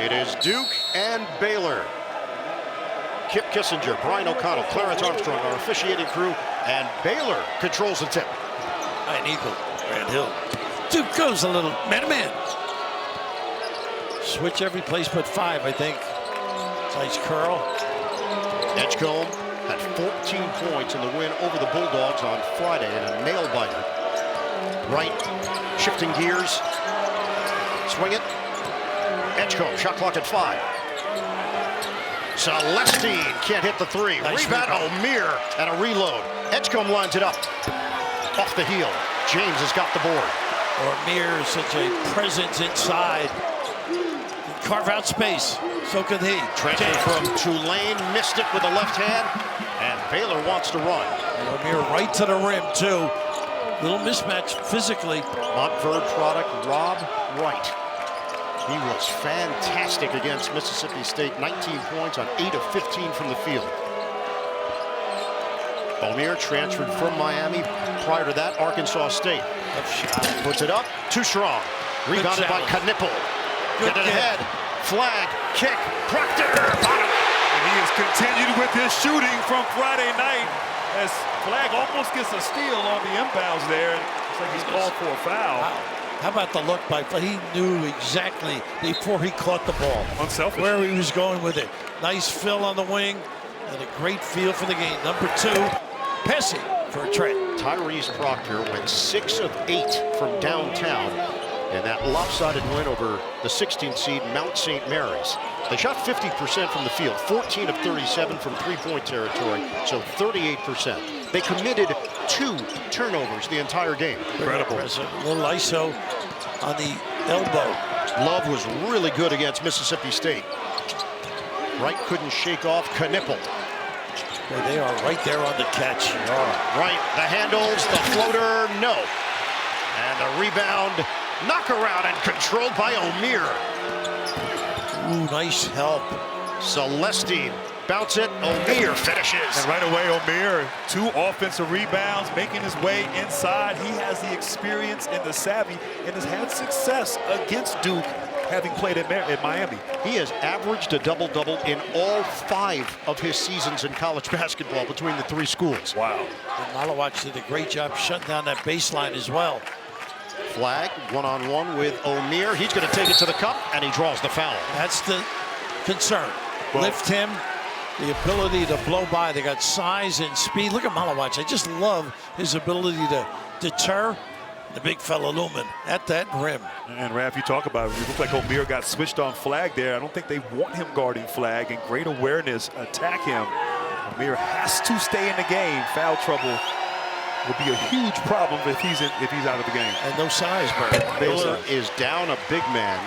It is Duke and Baylor. Kip Kissinger, Brian O'Connell, Clarence Armstrong, our officiating crew, and Baylor controls the tip. An eagle, Grant Hill. Duke goes a little man-to-man. Switch every place but 5, I think. Nice curl. Edgecombe had 14 points in the win over the Bulldogs on Friday in a nail-biter. Right, shifting gears. Swing it. Edgecombe, shot clock at 5. Celestine can't hit the 3. Nice Rebound, O'Meara, and a reload. Edgecombe lines it up. Off the heel. James has got the board. O'Meara is such a presence inside. Carve out space. So could he. Transfer from Tulane, missed it with the left hand, and Baylor wants to run. And O'Meara right to the rim, too. Little mismatch physically. Montverde product, Rob Wright. He was fantastic against Mississippi State. 19 points on 8 of 15 from the field. O'Meara transferred from Miami. Prior to that, Arkansas State. Puts it up, too strong. Rebounded by Knipple. Get it ahead. Flag, kick, Proctor. And he has continued with his shooting from Friday night as Flag almost gets a steal on the inbounds there. It's like he's called for a foul. Wow. How about the look by Flag? He knew exactly before he caught the ball. Unselfish. Where he was going with it. Nice fill on the wing and a great feel for the game. Number 2, passing for a try. Tyrese Proctor went 6 of 8 from downtown in that lopsided win over the 16th seed Mount St. Mary's. They shot 50% from the field, 14 of 37 from three-point territory, so 38%. They committed 2 turnovers the entire game. Incredible. A little ISO on the elbow. Love was really good against Mississippi State. Wright couldn't shake off Knipple. Boy, they are right there on the catch. Right, the handles, the floater, no. And the rebound, knockaround and controlled by O'Meara. Ooh, nice help. Celestine, bounce it, O'Meara finishes. And right away, O'Meara, 2 offensive rebounds, making his way inside. He has the experience and the savvy and has had success against Duke, having played at Miami. He has averaged a double-double in all 5 of his seasons in college basketball between the 3 schools. Wow. And Malawach did a great job shutting down that baseline as well. Flag, one-on-one with O'Meara. He's going to take it to the cup, and he draws the foul. That's the concern. Well, lift him, the ability to blow by. They got size and speed. Look at Malawach. I just love his ability to deter the big fella Lumen at that rim. And Raph, you talk about it. It looked like O'Meara got switched on Flag there. I don't think they want him guarding Flag, and great awareness, attack him. O'Meara has to stay in the game. Foul trouble will be a huge problem if he's out of the game. And no size, Bert. Baylor is down a big man.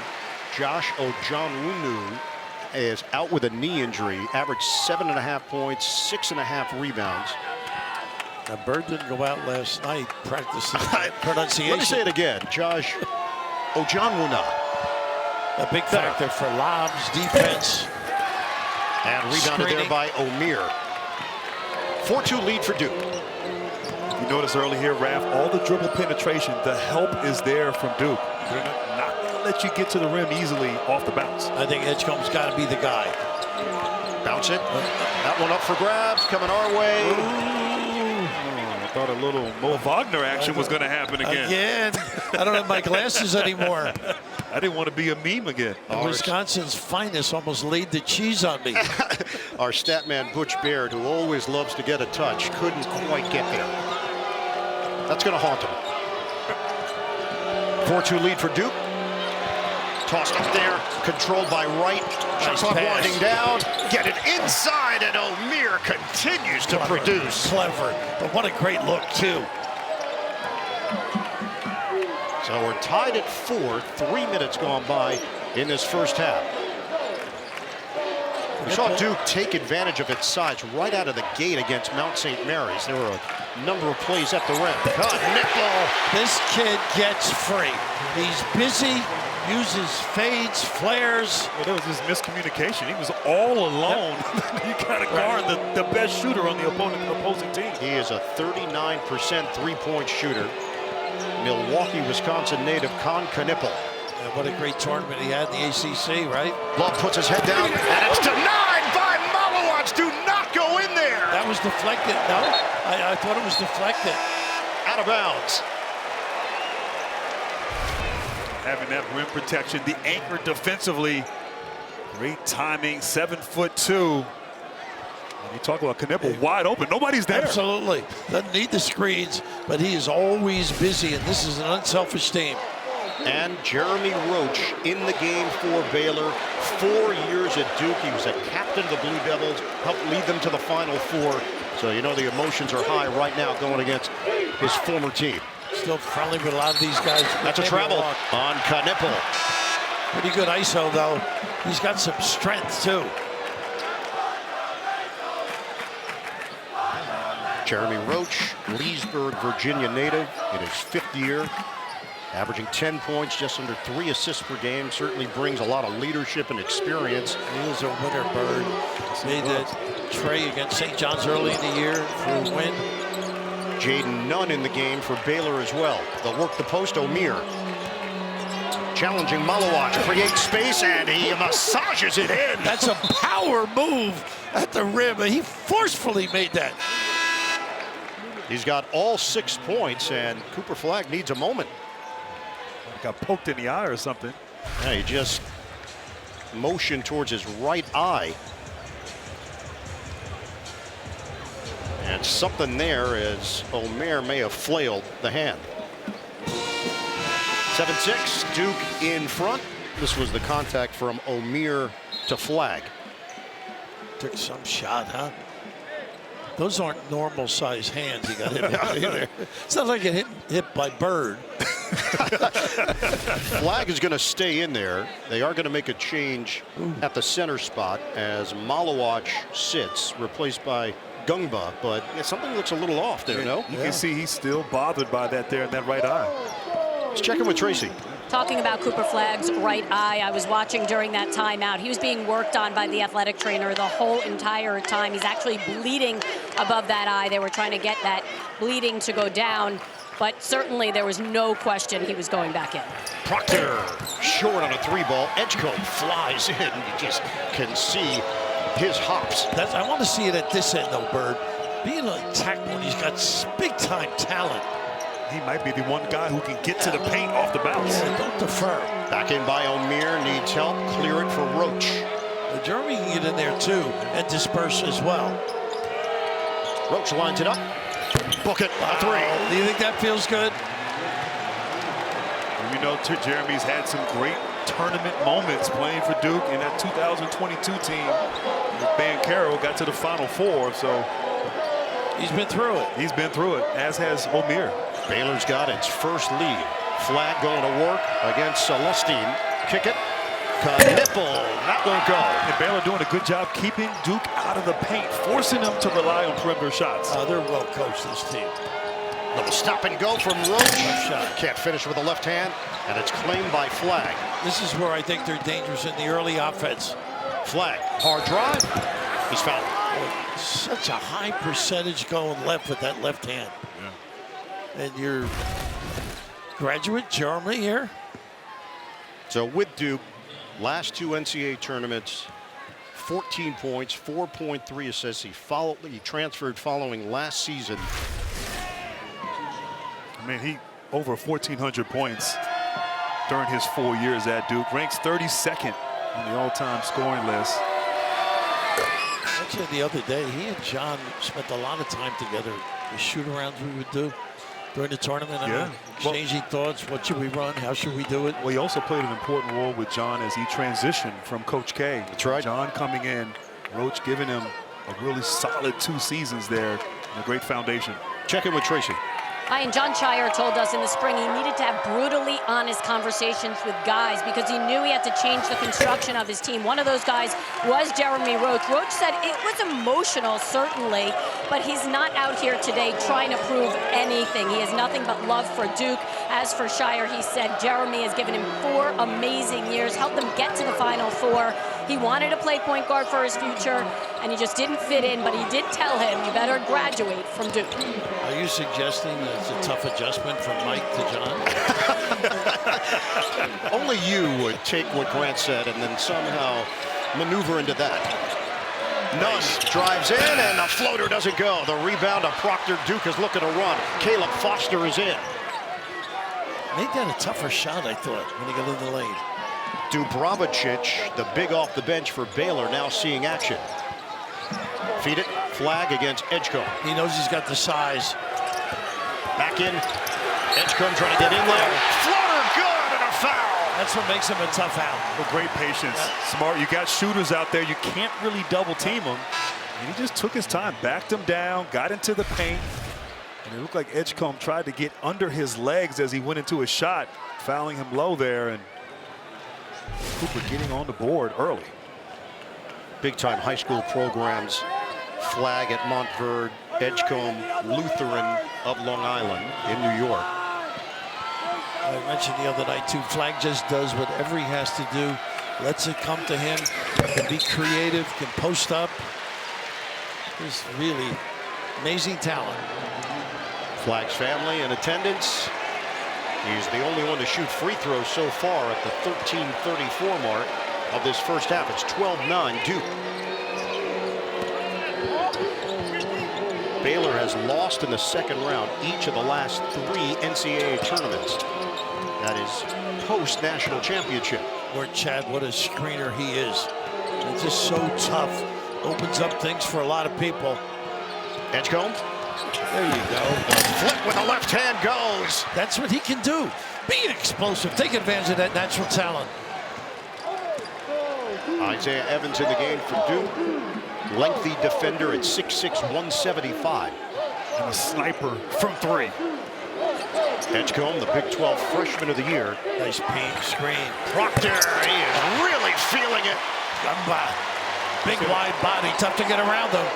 Josh Ojonwunu is out with a knee injury. Averaged 7.5 points, 6.5 rebounds. Now, Bird didn't go out last night practicing pronunciation. Let me say it again. Josh Ojonwunu. A big factor for lobs, defense. And rebounded there by O'Meara. 4-2 lead for Duke. You notice early here, Raph, all the dribble penetration, the help is there from Duke. They're not going to let you get to the rim easily off the bounce. I think Edgecombe's got to be the guy. Bounce it. That one up for grabs, coming our way. I thought a little Mo Wagner action was going to happen again. I don't have my glasses anymore. I didn't want to be a meme again. Wisconsin's finest almost laid the cheese on me. Our stat man, Butch Baird, who always loves to get a touch, couldn't quite get there. That's going to haunt him. 4-2 lead for Duke. Tossed up there, controlled by Wright. Shot clock winding down. Get it inside, and O'Meara continues to produce. Clever, but what a great look, too. So we're tied at 4, 3 minutes gone by in this first half. We saw Duke take advantage of its size right out of the gate against Mount St. Mary's. There were a number of plays at the rim. Knipple. This kid gets free. He's busy, uses fades, flares. Well, there was this miscommunication. He was all alone. You got to guard the best shooter on the opposing team. He is a 39% three-point shooter. Milwaukee, Wisconsin native Knipple. What a great tournament he had in the ACC, right? Love puts his head down, and it's denied by Malowacz. Do not go in there. That was deflected. No, I thought it was deflected. Out of bounds. Having that rim protection, the anchor defensively. Great timing, 7'2". You talk about Knipple wide open. Nobody's there. Absolutely. Doesn't need the screens, but he is always busy, and this is an unselfish team. And Jeremy Roach in the game for Baylor. 4 years at Duke. He was a captain of the Blue Devils, helped lead them to the Final Four. So you know the emotions are high right now going against his former team. Still friendly with a lot of these guys. That's a travel on Knipple. Pretty good ISO, though. He's got some strength, too. Jeremy Roach, Leesburg, Virginia native, in his 5th year, averaging 10 points, just under 3 assists per game. Certainly brings a lot of leadership and experience. He is a winner, Bird. Made that tray against St. John's early in the year for a win. Jaden Nunn in the game for Baylor as well. They'll work the post. O'Meara challenging Malowacz, creates space, and he massages it in. That's a power move at the rim. He forcefully made that. He's got all 6 points, and Cooper Flagg needs a moment. Got poked in the eye or something. Yeah, he just motioned towards his right eye. And something there as O'Meara may have flailed the hand. 7-6, Duke in front. This was the contact from O'Meara to Flagg. Took some shot, huh? Those aren't normal size hands he got hit by either. It's not like getting hit by Bird. Flagg is going to stay in there. They are going to make a change at the center spot as Malowacz sits, replaced by Gungba, but something looks a little off there, no? You can see he's still bothered by that there in that right eye. Let's check in with Tracy. Talking about Cooper Flagg's right eye, I was watching during that timeout. He was being worked on by the athletic trainer the whole entire time. He's actually bleeding above that eye. They were trying to get that bleeding to go down, but certainly there was no question he was going back in. Proctor, short on a 3-ball. Edgecombe flies in. You just can see his hops. I want to see it at this end, though, Bird. Being an attack when he's got big-time talent. He might be the one guy who can get to the paint off the bounce. Yeah, don't defer. Back in by O'Meara, needs help. Clear it for Roach. Jeremy can get in there, too, and disperse as well. Roach lines it up. Book it, a 3. Do you think that feels good? You know, Jeremy's had some great tournament moments playing for Duke in that 2022 team. Van Carroll got to the Final Four, so he's been through it. He's been through it, as has O'Meara. Baylor's got its first lead. Flagg going to work against Celestine. Kick it. Knipple, not going to go. And Baylor doing a good job keeping Duke out of the paint, forcing them to rely on perimeter shots. They're well coached, this team. Little stop and go from Roach. Can't finish with the left hand, and it's claimed by Flagg. This is where I think they're dangerous in the early offense. Flagg, hard drive. He's fouled. Such a high percentage going left with that left hand. Yeah. And your graduate, Jeremy, here. So with Duke, last 2 NCAA tournaments, 14 points, 4.3 assists. He transferred following last season. I mean, he over 1,400 points during his 4 years at Duke. Ranks 32nd on the all-time scoring list. Actually, the other day, he and John spent a lot of time together. The shoot-arounds we would do during the tournament. Yeah. Exchanging thoughts. What should we run? How should we do it? Well, he also played an important role with John as he transitioned from Coach K. That's right. John coming in, Roach giving him a really solid 2 seasons there and a great foundation. Check in with Tracy. Hi, and John Shire told us in the spring he needed to have brutally honest conversations with guys because he knew he had to change the construction of his team. One of those guys was Jeremy Roach. Roach said it was emotional, certainly, but he's not out here today trying to prove anything. He has nothing but love for Duke. As for Shire, he said Jeremy has given him 4 amazing years, helped them get to the Final Four. He wanted to play point guard for his future, and he just didn't fit in, but he did tell him, you better graduate from Duke. Are you suggesting that it's a tough adjustment from Mike to John? Only you would take what Grant said and then somehow maneuver into that. Nice. Drives in, and the floater doesn't go. The rebound to Proctor. Duke is looking to run. Caleb Foster is in. Made that a tougher shot, I thought, when he got in the lane. Dubravicic, the big off the bench for Baylor, now seeing action. Feed it. Flag against Edgecombe. He knows he's got the size. Back in. Edgecombe trying to get in there. Floater good and a foul. That's what makes him a tough out. Well, great patience. Smart. You got shooters out there. You can't really double team them. And he just took his time, backed him down, got into the paint. And it looked like Edgecombe tried to get under his legs as he went into a shot, fouling him low there. And Cooper getting on the board early. Big-time high school programs. Flag at Montverde, Edgecombe, Lutheran of Long Island in New York. I mentioned the other night, too, Flag just does whatever he has to do, lets it come to him, can be creative, can post up. He's really amazing talent. Flag's family in attendance. He's the only one to shoot free throws so far at the 13:34 mark of this first half. It's 12-9 Duke. Baylor has lost in the second round each of the last 3 NCAA tournaments. That is post-national championship. Or Chad, what a screener he is. He's just so tough. Opens up things for a lot of people. Edgecombe. There you go. Flip with the left hand goes. That's what he can do. Be explosive. Take advantage of that natural talent. Isaiah Evans in the game for Duke. Lengthy defender at 6'6", 175. And a sniper from 3. Edgecombe, the Big 12 freshman of the year. Nice pink screen. Proctor, he is really feeling it. Big wide body, tough to get around him.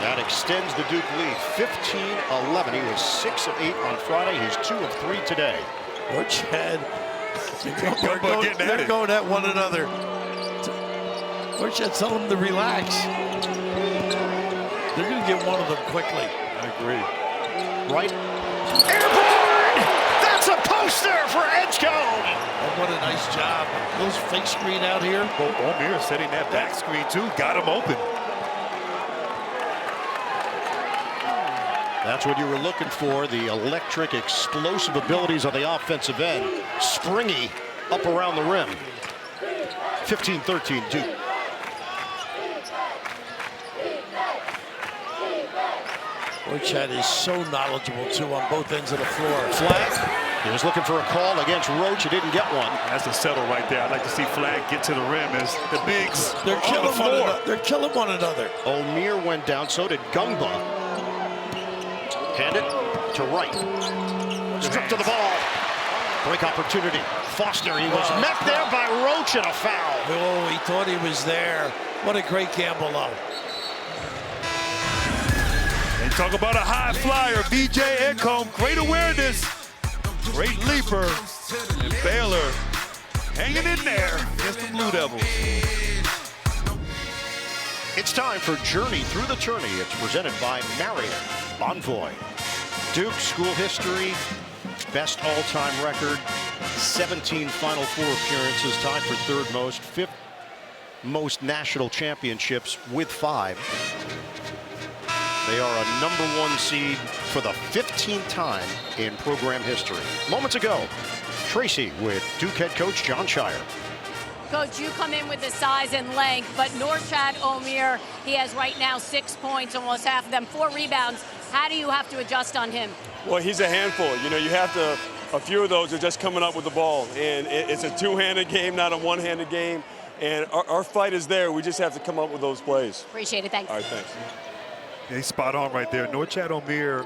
That extends the Duke lead, 15-11. He was 6 of 8 on Friday. He's 2 of 3 today. Or Chad. They're going at one another. Or Chad, tell them to relax. They're going to get one of them quickly. I agree. Right. Airborne! That's a poster for Edgecombe! And what a nice job. Those fake screen out here. Well, O'Meara setting that back screen too. Got him open. That's what you were looking for, the electric, explosive abilities on the offensive end. Springy up around the rim. 15-13 Duke. Boy, Chad is so knowledgeable, too, on both ends of the floor. Flag. He was looking for a call against Roach. He didn't get one. That's a settle right there. I'd like to see Flag get to the rim as the bigs They're killing one another. They're killing one another. O'Meara went down, so did Gungba. Hand it to Wright. Strip to the ball. Break opportunity. Foster, he was met there by Roach and a foul. Oh, he thought he was there. What a great gamble, though. And talk about a high flyer, B.J. Edgecombe. Great awareness. Great leaper. And Baylor hanging in there against the Blue Devils. It's time for Journey Through the Tourney. It's presented by Marriott Bonvoy. Duke school history, best all-time record, 17 Final Four appearances, tied for third most, 5th most national championships with 5. They are a #1 seed for the 15th time in program history. Moments ago, Tracy with Duke head coach John Shire. Coach, you come in with the size and length, but Norchad O'Meara, he has right now 6 points, almost half of them, 4 rebounds. How do you have to adjust on him? Well, he's a handful. You know, you have to, a few of those are just coming up with the ball. And it's a two-handed game, not a one-handed game. And our fight is there. We just have to come up with those plays. Appreciate it. Thanks. All right, thanks. Yeah, he's spot on right there. Norchad O'Meara,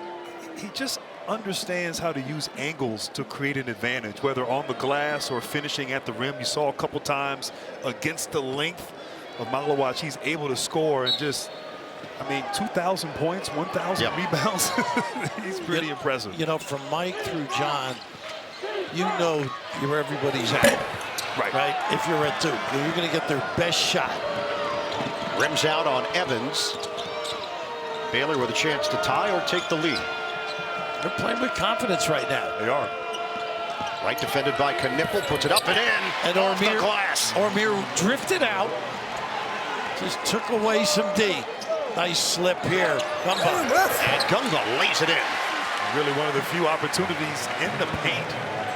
he just understands how to use angles to create an advantage, whether on the glass or finishing at the rim. You saw a couple times against the length of Malawach, he's able to score and just, I mean, 2,000 points, 1,000 rebounds. He's pretty impressive. You know, from Mike through John, you know where everybody's at. Right. Right? If you're at Duke, you're going to get their best shot. Rims out on Evans. Baylor with a chance to tie or take the lead. They're playing with confidence right now. They are. Right defended by Knippel, puts it up and in. And Off the glass. Ormir drifted out. Just took away some D. Nice slip here. Gumba. And Gumba lays it in. Really one of the few opportunities in the paint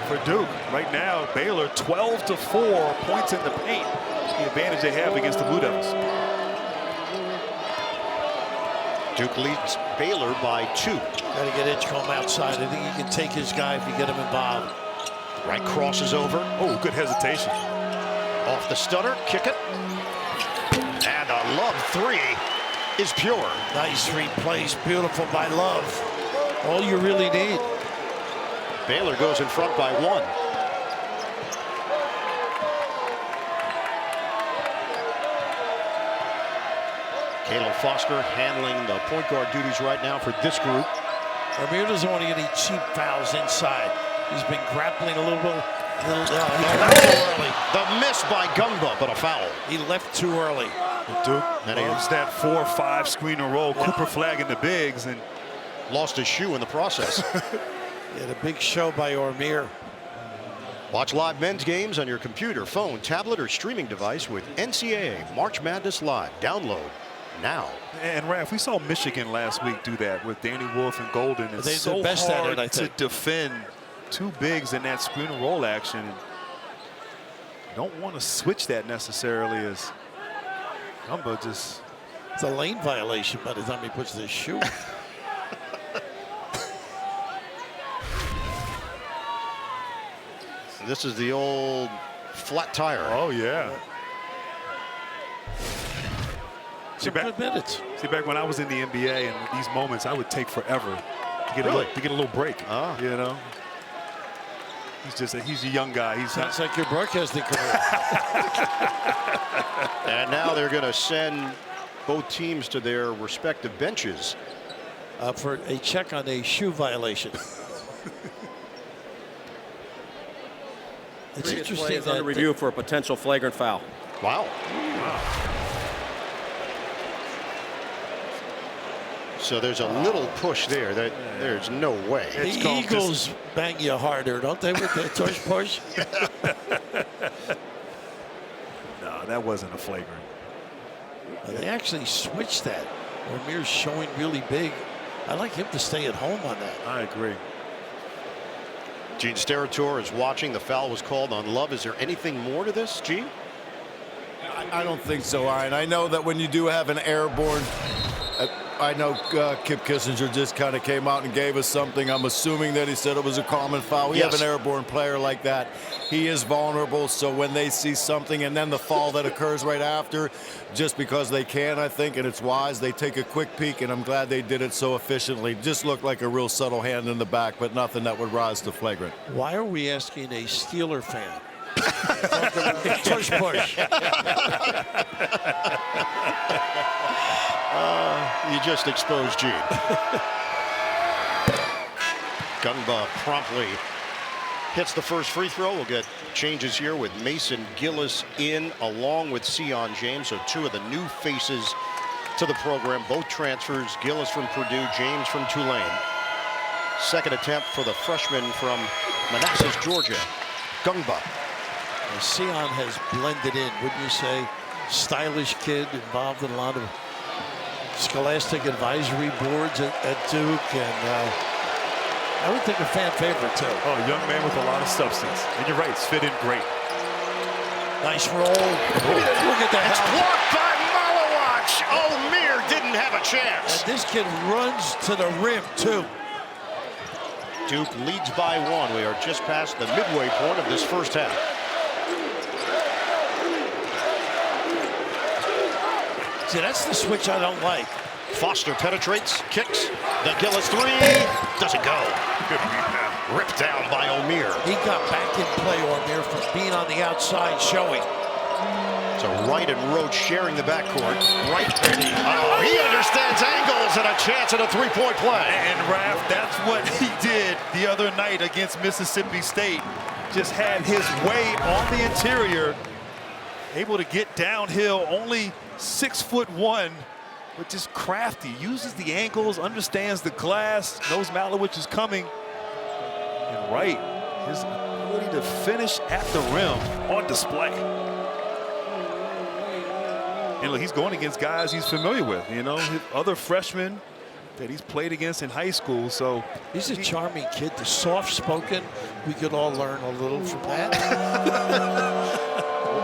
for Duke. Right now, Baylor 12-4 points in the paint. The advantage they have against the Blue Devils. Duke leads Baylor by 2. Got to get Edgecombe outside. I think he can take his guy if you get him involved. Right crosses over. Oh, good hesitation. Off the stutter, kick it. And a Love 3 is pure. Nice replays, beautiful by Love. All you really need. Baylor goes in front by 1. Caleb Foster handling the point guard duties right now for this group. Ormir doesn't want to get any cheap fouls inside. He's been grappling a little bit. He left too early. The miss by Gumba, but a foul. He left too early. Duke And he loves that 4-5 screen and roll. Cooper flagging the bigs and lost his shoe in the process. He had a big show by Ormir. Watch live men's games on your computer, phone, tablet, or streaming device with NCAA March Madness Live. Download now. And Raph, we saw Michigan last week do that with Danny Wolf and Golden. It's They're so best at hard it, I to think. defend 2 bigs in that screen and roll action. And you don't want to switch that necessarily as Gumba just. It's a lane violation by the time he puts the shoe. This is the old flat tire. Oh, yeah. Some good minutes. See, back when I was in the NBA and these moments, I would take forever to get, Really? to get a little break. Ah. You know? He's a young guy. He's Sounds like your broadcasting career. And now they're going to send both teams to their respective benches. For a check on a shoe violation. It's Previous play interesting is under review for a potential flagrant foul. Wow. So there's a little push there. There's no way. the Eagles bang you harder, don't they, with their tush push? No, that wasn't a flagrant. They actually switched that. Ormir's showing really big. I'd like him to stay at home on that. I agree. Gene Steratore is watching. The foul was called on Love. Is there anything more to this, Gene? I don't think so, Ryan. I know that when you do have an airborne, I know Kip Kissinger just kind of came out and gave us something. I'm assuming that he said it was a common foul. We have an airborne player like that. He is vulnerable, so when they see something and then the fall that occurs right after, just because they can, I think, and it's wise, they take a quick peek, and I'm glad they did it so efficiently. Just looked like a real subtle hand in the back, but nothing that would rise to flagrant. Why are we asking a Steeler fan? Tush push. You just exposed Gene. Gumba promptly hits the first free throw. We'll get changes here with Mason Gillis in along with Sion James. So 2 of the new faces to the program. Both transfers. Gillis from Purdue, James from Tulane. Second attempt for the freshman from Manassas, Georgia. Gumba. Sion has blended in, wouldn't you say? Stylish kid, involved in a lot of scholastic advisory boards at Duke, and I would think a fan favorite too. Oh, a young man with a lot of substance. And you're right, it's fit in great. Nice roll. Look at that. It's blocked by Malawach. O'Meara didn't have a chance. And this kid runs to the rim too. Duke leads by 1. We are just past the midway point of this first half. See, that's the switch I don't like. Foster penetrates, kicks. The Gillis 3 doesn't go. Ripped down by O'Meara. He got back in play, Ormir, from being on the outside, showing. So Wright and Roach sharing the backcourt. Wright, he understands angles and a chance at a 3-point play. And Raph, that's what he did the other night against Mississippi State. Just had his way on the interior, able to get downhill, only 6'1", but just crafty. Uses the angles, understands the glass, knows Malowich is coming. And Wright, his ability to finish at the rim on display. And look, he's going against guys he's familiar with, you know, his other freshmen that he's played against in high school. So he's a charming kid, the soft-spoken. We could all learn a little from that.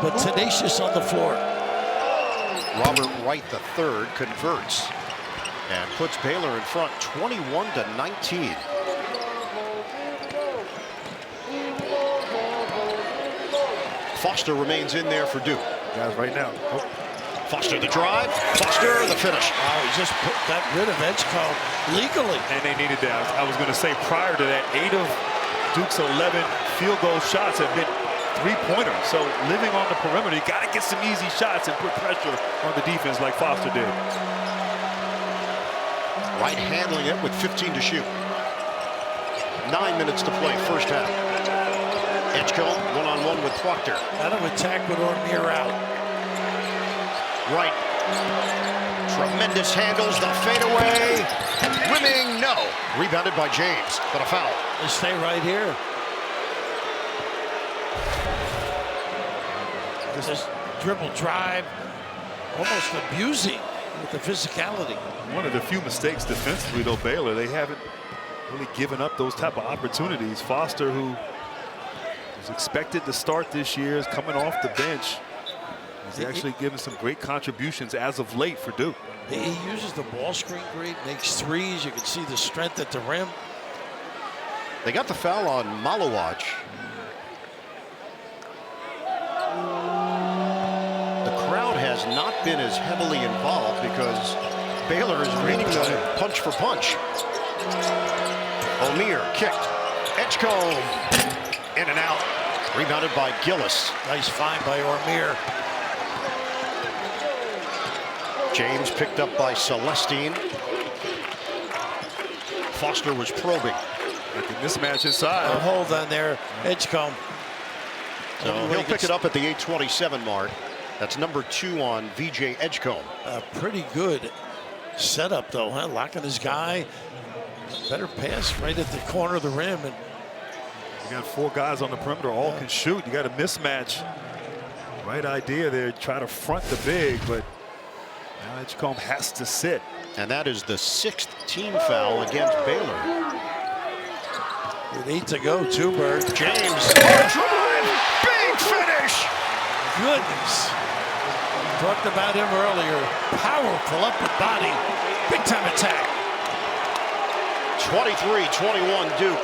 But tenacious on the floor. Robert Wright III converts and puts Baylor in front 21-19. Foster remains in there for Duke. Guys, right now. Oh. Foster the drive, Foster the finish. Wow, he just got rid of Edgecombe legally. And they needed that. I was going to say prior to that, 8 of Duke's 11 field goal shots have been three-pointers. So living on the perimeter, you got to get some easy shots and put pressure on the defense like Foster did. Wright handling it with 15 to shoot. 9 minutes to play, first half. Edgecombe one-on-one with Proctor. Out of attack with Ormier out. Wright. Tremendous handles, the fadeaway. Rimming, no. Rebounded by James, but a foul. They stay right here. This dribble drive, almost abusing with the physicality. One of the few mistakes defensively, though, Baylor, they haven't really given up those type of opportunities. Foster, who was expected to start this year, is coming off the bench. He's actually given some great contributions as of late for Duke. He uses the ball screen great, makes threes. You can see the strength at the rim. They got the foul on Malowich. The crowd has not been as heavily involved because Baylor is reading them punch for punch. O'Meara kicked. Edgecombe in and out. Rebounded by Gillis. Nice find by Ormier. James picked up by Celestine. Foster was probing. Like a mismatch inside. A hold on there, Edgecombe. So he'll pick it up at the 8:27 mark. That's number 2 on VJ Edgecombe. A pretty good setup, though, huh? Locking his guy. Better pass right at the corner of the rim. And you got 4 guys on the perimeter, all can shoot. You got a mismatch. Right idea there. Try to front the big, but now Edgecombe has to sit. And that is the 6th team foul against Baylor. With 8 to go, Bird. James. Drive. Big finish. Goodness. Talked about him earlier. Powerful upper body. Big time attack. 23-21 Duke.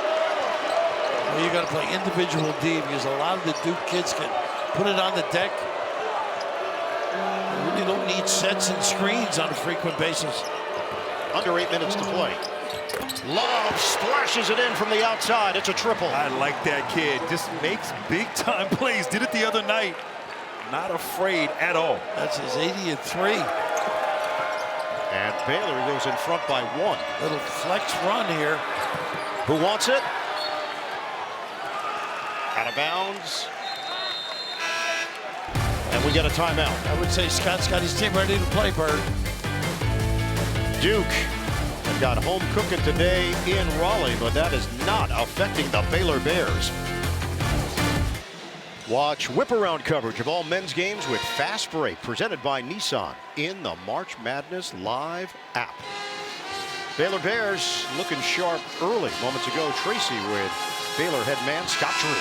Well, you got to play individual D because a lot of the Duke kids can put it on the deck. You really don't need sets and screens on a frequent basis. Under 8 minutes to play. Love splashes it in from the outside. It's a triple. I like that kid. Just makes big time plays. Did it the other night. Not afraid at all. That's his 80th 3. And Baylor goes in front by 1. Little flex run here. Who wants it? Out of bounds. And we get a timeout. I would say Scott's got his team ready to play, Bird. Duke have got home cooking today in Raleigh, but that is not affecting the Baylor Bears. Watch whip-around coverage of all men's games with Fast Break, presented by Nissan in the March Madness Live app. Baylor Bears looking sharp early. Moments ago, Tracy with Baylor head man Scott Drew.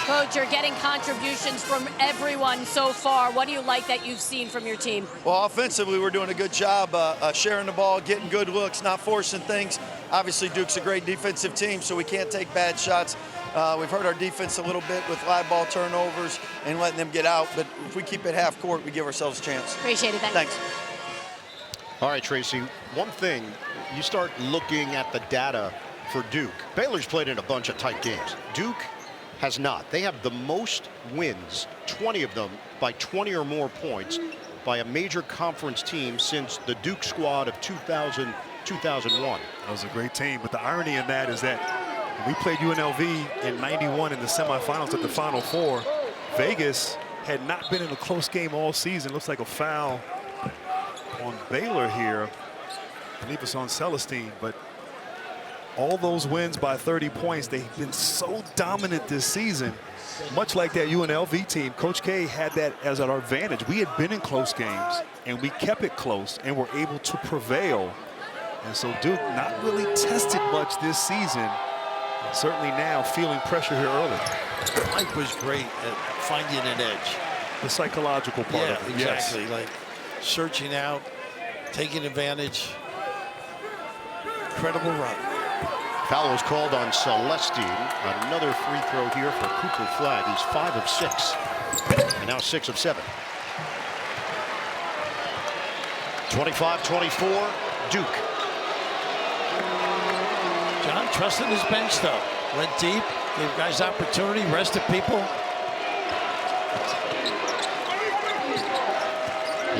Coach, you're getting contributions from everyone so far. What do you like that you've seen from your team? Well, offensively, we're doing a good job sharing the ball, getting good looks, not forcing things. Obviously, Duke's a great defensive team, so we can't take bad shots. We've hurt our defense a little bit with live ball turnovers and letting them get out. But if we keep it half court, we give ourselves a chance. Appreciate it. Thanks. All right, Tracy, one thing, you start looking at the data for Duke. Baylor's played in a bunch of tight games. Duke has not. They have the most wins, 20 of them, by 20 or more points by a major conference team since the Duke squad of 2000-2001. That was a great team, but the irony in that is that when we played UNLV in '91 in the semifinals at the Final Four, Vegas had not been in a close game all season. Looks like a foul on Baylor here. I believe it's on Celestine, but all those wins by 30 points, they've been so dominant this season. Much like that UNLV team, Coach K had that as an advantage. We had been in close games, and we kept it close, and were able to prevail. And so Duke not really tested much this season. Certainly now feeling pressure here early. Mike was great at finding an edge. The psychological part of it. Exactly. Yes. Like searching out, taking advantage. Incredible run. Foul was called on Celestine. Another free throw here for Cooper Flagg. He's 5 of 6. And now 6 of 7. 25-24, Duke. John trusted his bench, though. Went deep, gave guys opportunity, rested people.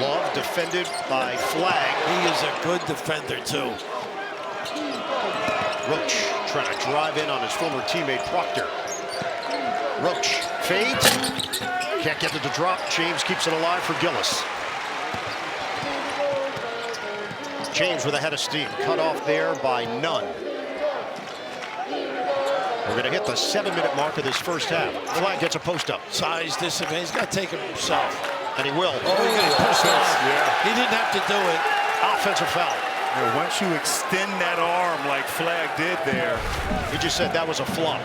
Love defended by Flagg. He is a good defender, too. Roach trying to drive in on his former teammate Proctor. Roach fades. Can't get it to drop. James keeps it alive for Gillis. James with a head of steam. Cut off there by Nunn. We're going to hit the 7-minute mark of this first half. Flagg gets a post up. Size disadvantage. He's got to take it himself. And he will. Oh, he got pushed off. Yeah. He didn't have to do it. Offensive foul. Yeah, once you extend that arm like Flagg did there. He just said that was a flop.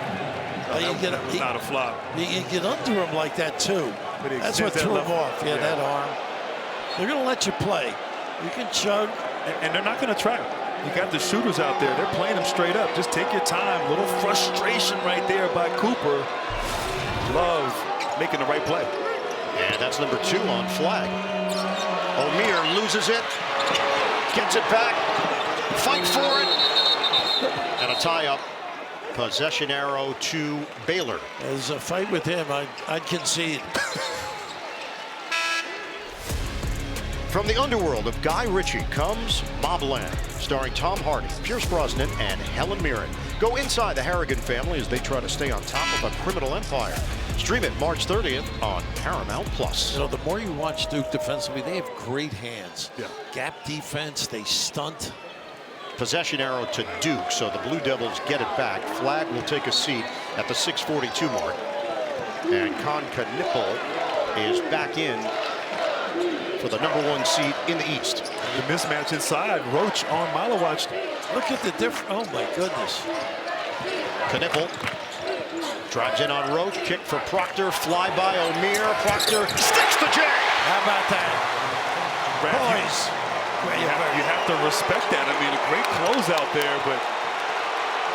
Not a flop. You can get under him like that, too. But he That's what extends threw that him off. Yeah, that arm. They're going to let you play. You can chug. And they're not going to trap. You got the shooters out there. They're playing them straight up. Just take your time. Little frustration right there by Cooper. Love making the right play. And that's number 2 on Flagg. O'Meara loses it. Gets it back. Fight for it. And a tie-up. Possession arrow to Baylor. There's a fight with him. I'd concede. From the underworld of Guy Ritchie comes Mobland, starring Tom Hardy, Pierce Brosnan, and Helen Mirren. Go inside the Harrigan family as they try to stay on top of a criminal empire. Stream it March 30th on Paramount+. You know, the more you watch Duke defensively, they have great hands. Yeah. Gap defense, they stunt. Possession arrow to Duke, so the Blue Devils get it back. Flagg will take a seat at the 6:42 mark. And Knipple is back in for the number 1 seed in the East. The mismatch inside. Roach on Malawach. Look at the difference. Oh, my goodness. Knipple drives in on Roach. Kick for Proctor. Fly by O'Meara. Proctor sticks the J. How about that? Boys. You have to respect that. I mean, a great closeout there, but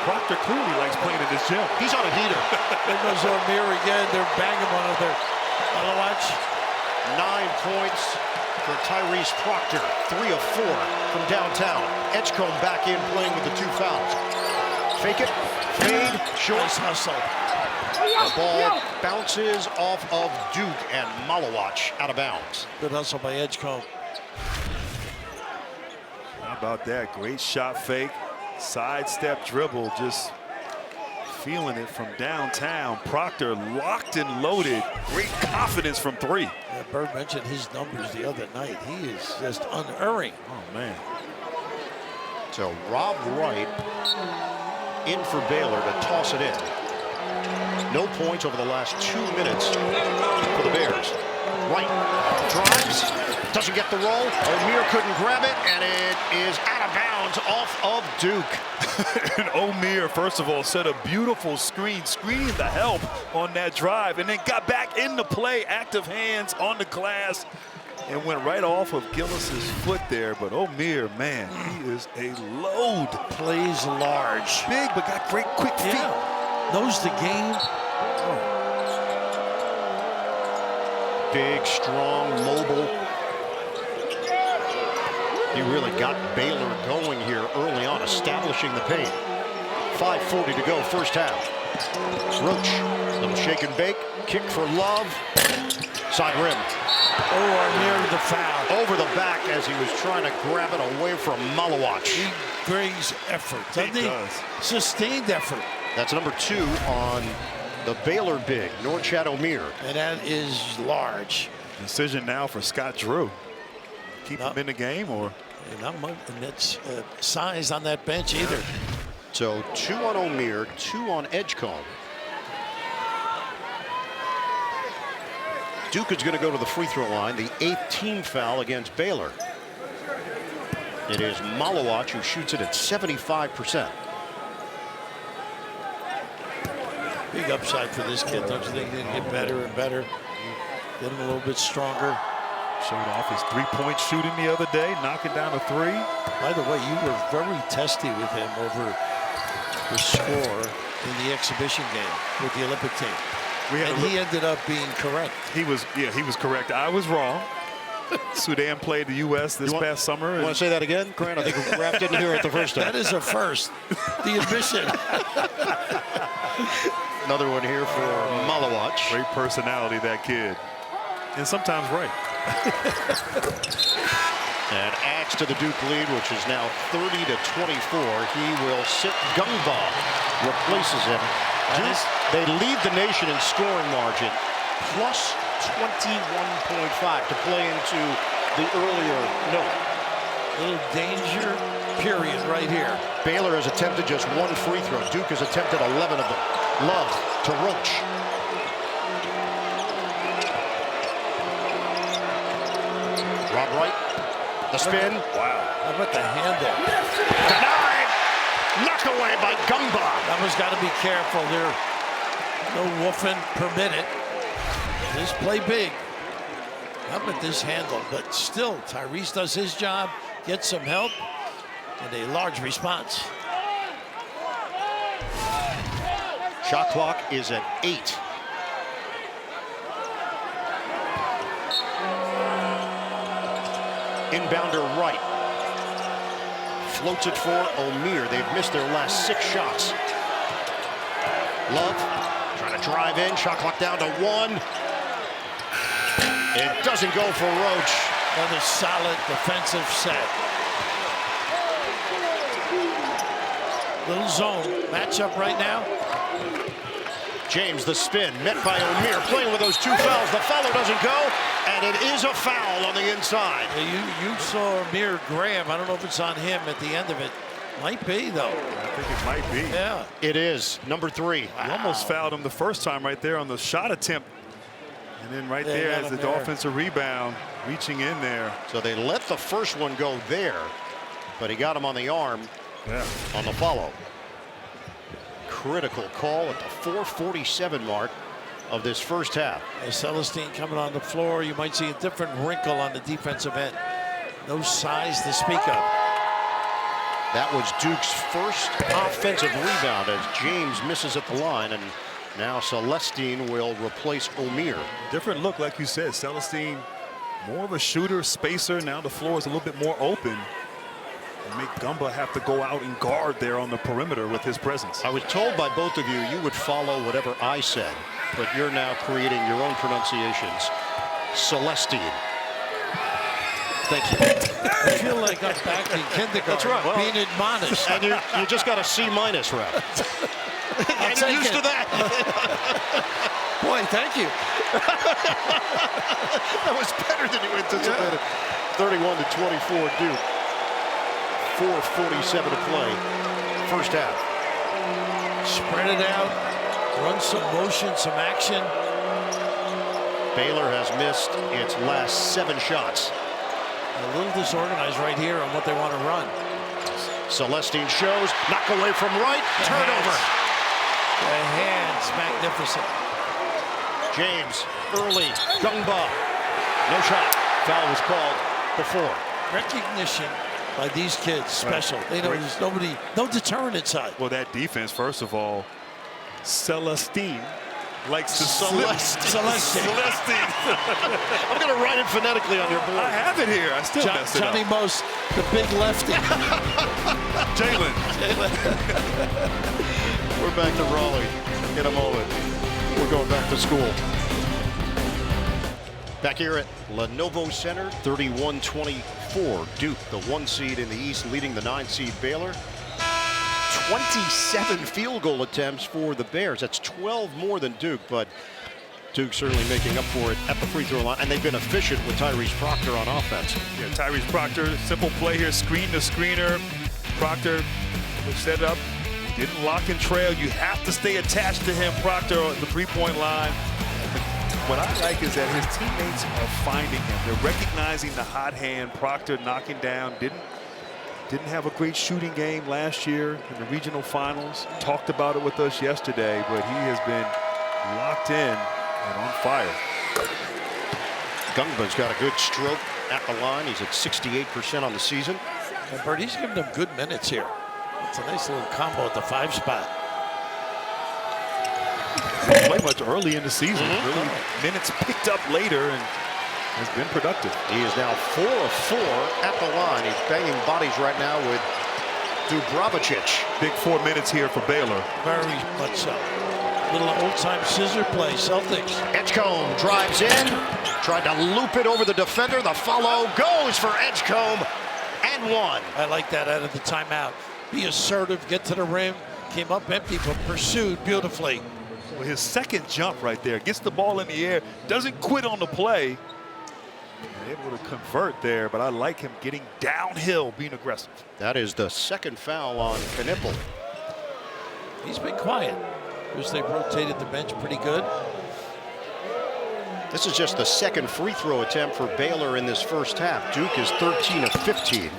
Proctor clearly likes playing in this gym. He's on a heater. There goes O'Meara again. They're banging one of their. Watch. 9 points for Tyrese Proctor. 3 of 4 from downtown. Edgecombe back in playing with the 2 fouls. Fake it. Fade. Short. Nice hustle. The ball bounces off of Duke and Malawach out of bounds. Good hustle by Edgecombe. How about that? Great shot fake. Sidestep dribble. Just feeling it from downtown. Proctor locked and loaded. Great confidence from 3. Yeah, Bird mentioned his numbers the other night. He is just unerring. Oh, man. So Rob Wright in for Baylor to toss it in. No points over the last 2 minutes for the Bears. Wright drives, doesn't get the roll. O'Meara couldn't grab it, and it is out of bounds off of Duke. And O'Meara, first of all, set a beautiful screening the help on that drive, and then got back into play, active hands on the glass, and went right off of Gillis's foot there. But O'Meara, man, he is a load. Plays large. Big, but got great quick feet. Yeah. Knows the game. Big, strong, mobile. He really got Baylor going here early on, establishing the paint. 5:40 to go, first half. Roach, little shake and bake, kick for Love. Side rim. Oh, near the foul. Over the back as he was trying to grab it away from Malawach. He brings effort, doesn't he? Does. Sustained effort. That's number 2 on the Baylor big, Norchad Omier. And that is large. Decision now for Scott Drew. Keep him in the game, or? Not much, and it's size on that bench either. So 2 on Omier, 2 on Edgecombe. Duke is going to go to the free throw line, the 8th team foul against Baylor. It is Malawach who shoots it at 75%. Big upside for this kid, don't you think? He's gonna get better and better. Get him a little bit stronger. Showed off his three-point shooting the other day, knocking down a 3. By the way, you were very testy with him over the score in the exhibition game with the Olympic team. And he ended up being correct. He was correct. I was wrong. Sudan played the U.S. this past summer. You want to say that again, Grant? I think Raph didn't hear it the first time. That is a first. The admission. Another one here for Malawach. Great personality, that kid. And sometimes right. And adds to the Duke lead, which is now 30-24. He will sit. Gungba replaces him. Duke, they lead the nation in scoring margin, plus 21.5 to play into the earlier note. Little danger period right here. Baylor has attempted just 1 free throw. Duke has attempted 11 of them. Love to Roach. Rob Wright, the spin. Wow. How about the handle? Denied. Knocked away by Gungba. That one's got to be careful there. No woofing permitted. Just play big. How about this handle? But still, Tyrese does his job, gets some help, and a large response. Shot clock is at 8. Inbounder Wright. Floats it for Omier. They've missed their last 6 shots. Love trying to drive in. Shot clock down to 1. It doesn't go for Roach. Another solid defensive set. Little zone matchup right now. James, the spin, met by Omier, playing with those 2 fouls. The follow doesn't go, and it is a foul on the inside. You saw Amir Graham. I don't know if it's on him at the end of it. Might be, though. I think it might be. Yeah. It is, number 3. Wow. You almost fouled him the first time right there on the shot attempt. And then right there as the offensive rebound, reaching in there. So they let the first one go there, but he got him on the arm on the follow. Critical call at the 4:47 mark of this first half. As Celestine coming on the floor, you might see a different wrinkle on the defensive end. No size to speak of. That was Duke's first offensive rebound as James misses at the line, and now Celestine will replace Omier. Different look, like you said. Celestine, more of a shooter, spacer. Now the floor is a little bit more open. And make Gumba have to go out and guard there on the perimeter with his presence. I was told by both of you would follow whatever I said, but you're now creating your own pronunciations. Celestine. Thank you. I feel like I'm back in kindergarten. That's right. Well, being admonished. And you just got a C-, Rep. I'm used to that. Boy, thank you. That was better than you anticipated. 31-24 Duke. 4:47 to play. First half. Spread it out. Run some motion, some action. Baylor has missed its last 7 shots. A little disorganized right here on what they want to run. Celestine shows. Knock away from Wright. Turnover. The hands magnificent. James early. Gungba. No shot. Foul was called before. Recognition by these kids, special. They know there's nobody, no deterrent inside. Well, that defense, first of all, Celestine likes to Celestine. I'm going to write it phonetically on your board. I have it here. I still messed it up. Johnny Most, the big lefty. Jalen. We're back to Raleigh in a moment. We're going back to school. Back here at Lenovo Center, 31-24. Duke, the 1 seed in the East, leading the 9 seed Baylor. 27 field goal attempts for the Bears. That's 12 more than Duke, but Duke certainly making up for it at the free throw line, and they've been efficient with Tyrese Proctor on offense. Yeah, Tyrese Proctor, simple play here, screen to screener. Proctor was set up, didn't lock and trail. You have to stay attached to him, Proctor, on the three-point line. What I like is that his teammates are finding him. They're recognizing the hot hand. Proctor knocking down, didn't have a great shooting game last year in the regional finals. Talked about it with us yesterday, but he has been locked in and on fire. Gungba's got a good stroke at the line. He's at 68% on the season. And Bert, he's giving them good minutes here. It's a nice little combo at the 5 spot. Didn't play much early in the season. Really, minutes picked up later and has been productive. He is now 4 of 4 at the line. He's banging bodies right now with Dubravicic. Big 4 minutes here for Baylor. Very much so. Little old-time scissor play, Celtics. Edgecombe drives in, tried to loop it over the defender. The follow goes for Edgecombe, and one. I like that out of the timeout. Be assertive, get to the rim. Came up empty, but pursued beautifully. Well, his second jump right there, gets the ball in the air, doesn't quit on the play. Able to convert there, but I like him getting downhill, being aggressive. That is the second foul on Knippel. He's been quiet. Because they rotated the bench pretty good. This is just the second free throw attempt for Baylor in this first half. Duke is 13 of 15.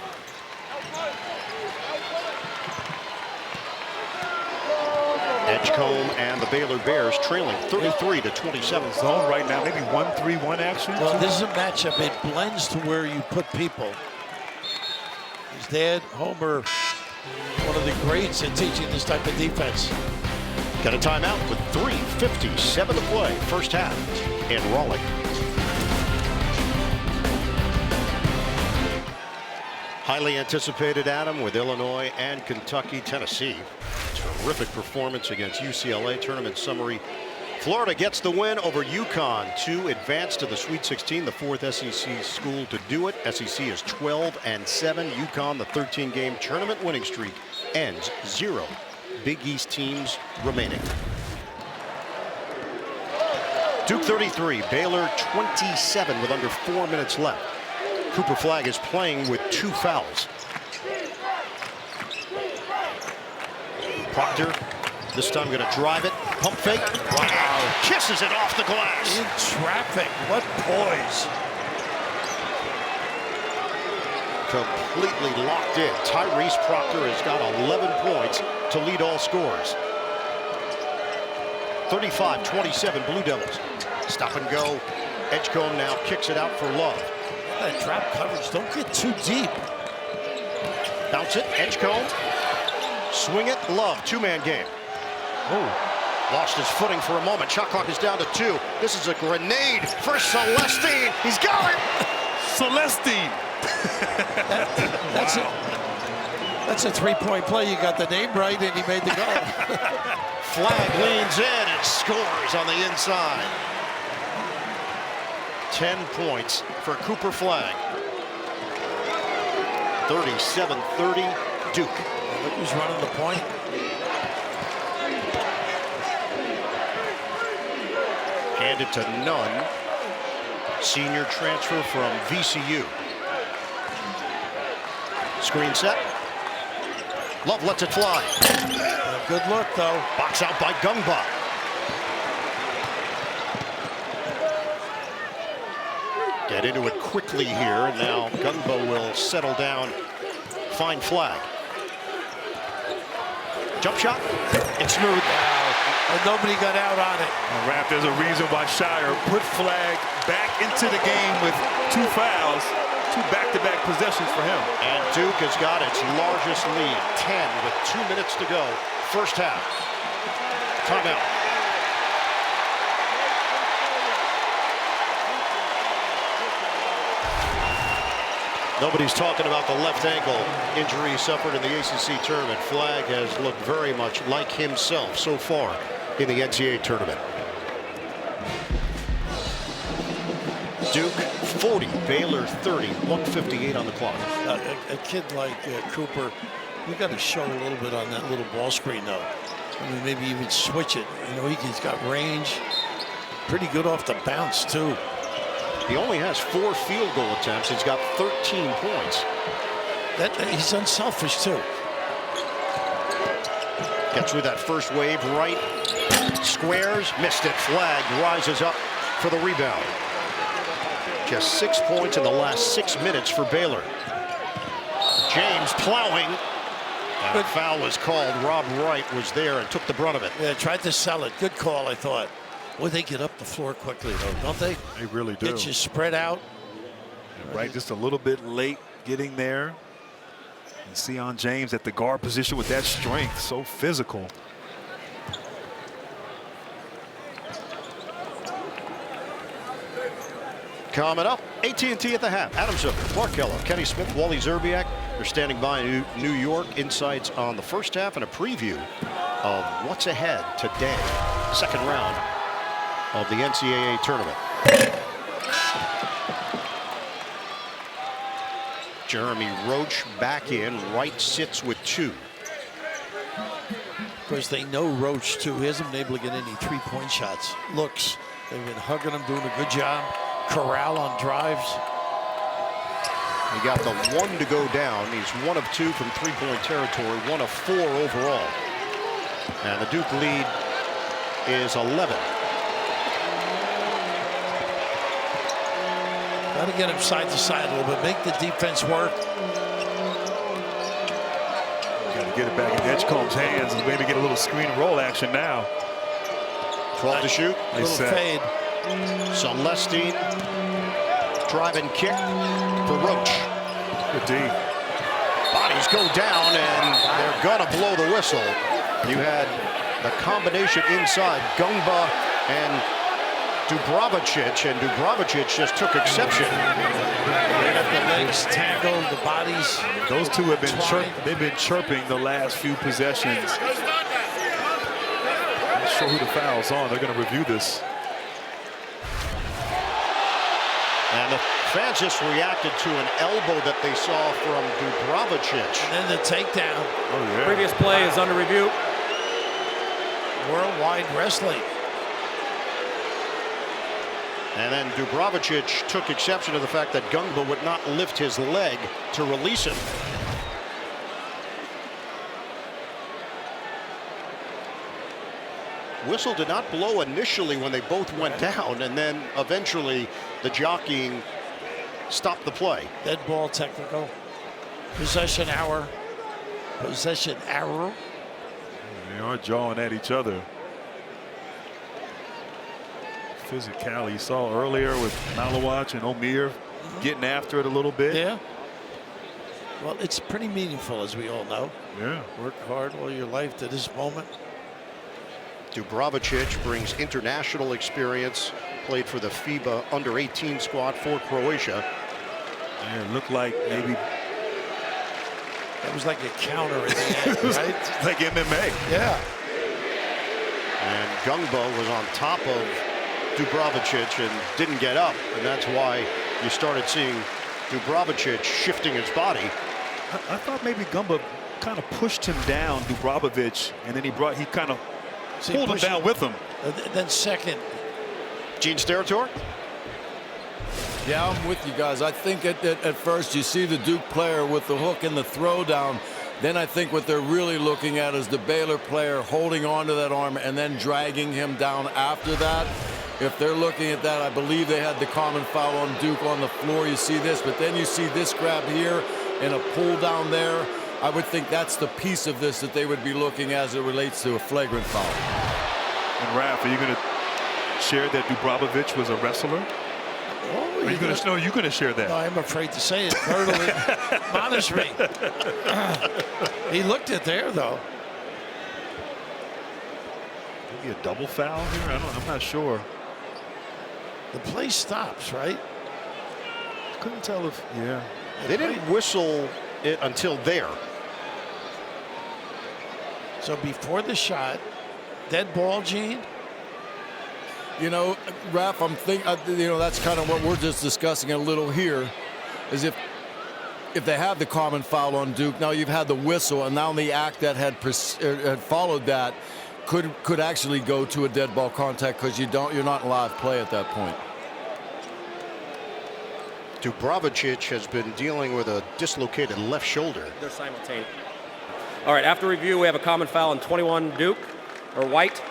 Edgecombe and the Baylor Bears trailing 33-27. Zone right now, maybe 1-3-1 action. Well, this is a matchup. It blends to where you put people. His dad, Homer, one of the greats at teaching this type of defense. Got a timeout with 3:57 to play, first half in Raleigh. Highly anticipated, Adam, with Illinois and Kentucky, Tennessee. Terrific performance against UCLA. Tournament summary. Florida gets the win over UConn to advance to the Sweet 16, the 4th SEC school to do it. SEC is 12-7. UConn, the 13-game tournament winning streak, ends 0 Big East teams remaining. Duke 33, Baylor 27 with under 4 minutes left. Cooper Flagg is playing with 2 fouls. Proctor, this time going to drive it. Pump fake. Wow. Kisses it off the glass. In traffic. What poise. Completely locked in. Tyrese Proctor has got 11 points to lead all scorers. 35-27 Blue Devils. Stop and go. Edgecombe now kicks it out for Love. That trap coverage, don't get too deep. Bounce it, Edgecombe. Swing it, Love, 2-man game. Oh, lost his footing for a moment. Shot clock is down to 2. This is a grenade for Celestine. He's got it. Celestine. That's a 3-point play. You got the name right, and he made the goal. Flagg leans in and scores on the inside. 10 points for Cooper Flagg. 37-30 Duke. Look who's running the point. Handed to Nunn. Senior transfer from VCU. Screen set. Love lets it fly. Good look, though. Box out by Gungba. Get into it quickly here. Now Gungba will settle down. Find Flagg. Jump shot. It's smooth. And nobody got out on it. Rap, there's a reason why Shire put Flagg back into the game with 2 fouls. 2 back-to-back possessions for him. And Duke has got its largest lead, 10 with 2 minutes to go. First half. Timeout. Nobody's talking about the left ankle injury he suffered in the ACC tournament. Flagg has looked very much like himself so far in the NCAA tournament. Duke 40, Baylor 30, 1:58 on the clock. A kid like Cooper, You got to show a little bit on that little ball screen, though. I mean, maybe even switch it. You know, he's got range. Pretty good off the bounce, too. He only has 4 field goal attempts. He's got 13 points. He's unselfish, too. Gets through that first wave, right. Squares, missed it. Flag rises up for the rebound. Just 6 points in the last 6 minutes for Baylor. James plowing. And a foul was called. Rob Wright was there and took the brunt of it. Yeah, tried to sell it. Good call, I thought. Boy, they get up the floor quickly, though, don't they? They really do. Get you spread out. Right, just a little bit late getting there. And Sion James at the guard position with that strength, so physical. Coming up, AT&T at the half. Adam Silver, Mark Keller, Kenny Smith, Wally Zerbiak. They're standing by in New York. Insights on the first half and a preview of what's ahead today. Second round of the NCAA tournament. Jeremy Roach back in. Wright sits with 2. Of course, they know Roach, too. He hasn't been able to get any three-point shots. Looks. They've been hugging him, doing a good job. Corral on drives. He got the 1 to go down. He's 1 of 2 from three-point territory, 1 of 4 overall. And the Duke lead is 11. Got to get him side to side a little bit, make the defense work. Got to get it back in Edgecombe's hands and maybe get a little screen and roll action now. 12 to shoot. A little fade. Celestine, driving kick for Roach. Good D. Bodies go down, and they're gonna blow the whistle. You had the combination inside, Gungba and Dubravicic, and Dubravicic just took exception. They got the legs tangled, the bodies. Those two have been chirping the last few possessions. Not sure who the foul's on. They're going to review this. And the fans just reacted to an elbow that they saw from Dubravicic. And then the takedown. Oh, yeah. Previous play is under review. Worldwide Wrestling. And then Dubravicic took exception to the fact that Gungba would not lift his leg to release him. Whistle did not blow initially when they both went down, and then eventually the jockeying stopped the play. Dead ball technical. Possession hour. Possession arrow. They are jawing at each other. Physicality you saw earlier with Malawach and Omier getting after it a little bit. Yeah. Well, it's pretty meaningful, as we all know. Yeah. Work hard all your life to this moment. Dubravicic brings international experience, played for the FIBA under-18 squad for Croatia. Yeah, it looked like maybe that was like a counter at the end, right? Like MMA. Yeah. And Gungba was on top of Dubravicic and didn't get up, and that's why you started seeing Dubravicic shifting his body. I thought maybe Gungba kind of pushed him down, Dubravicic, and then he kind of pulled him down with him. Then second. Gene Steratore? Yeah, I'm with you guys. I think at first you see the Duke player with the hook and the throwdown. Then I think what they're really looking at is the Baylor player holding on to that arm and then dragging him down after that. If they're looking at that, I believe they had the common foul on Duke on the floor. You see this, but then you see this grab here and a pull down there. I would think that's the piece of this that they would be looking as it relates to a flagrant foul. And Raph, are you going to share that Dubravicic was a wrestler? Oh, Are you going to? No, you're going to share that. No, I'm afraid to say it. Totally admonish me. He looked it there, though. Maybe a double foul here. I'm not sure. The play stops, right? Couldn't tell if. Yeah. They didn't whistle it until there. So before the shot, dead ball, Gene. You know, Raph, I'm thinking, you know, that's kind of what we're just discussing a little here, is if if they have the common foul on Duke, now you've had the whistle, and now the act that had followed that could actually go to a dead ball contact because you're not in live play at that point. Dubravicic has been dealing with a dislocated left shoulder. They're simultaneous. All right, after review, we have a common foul on 21 Duke, or White.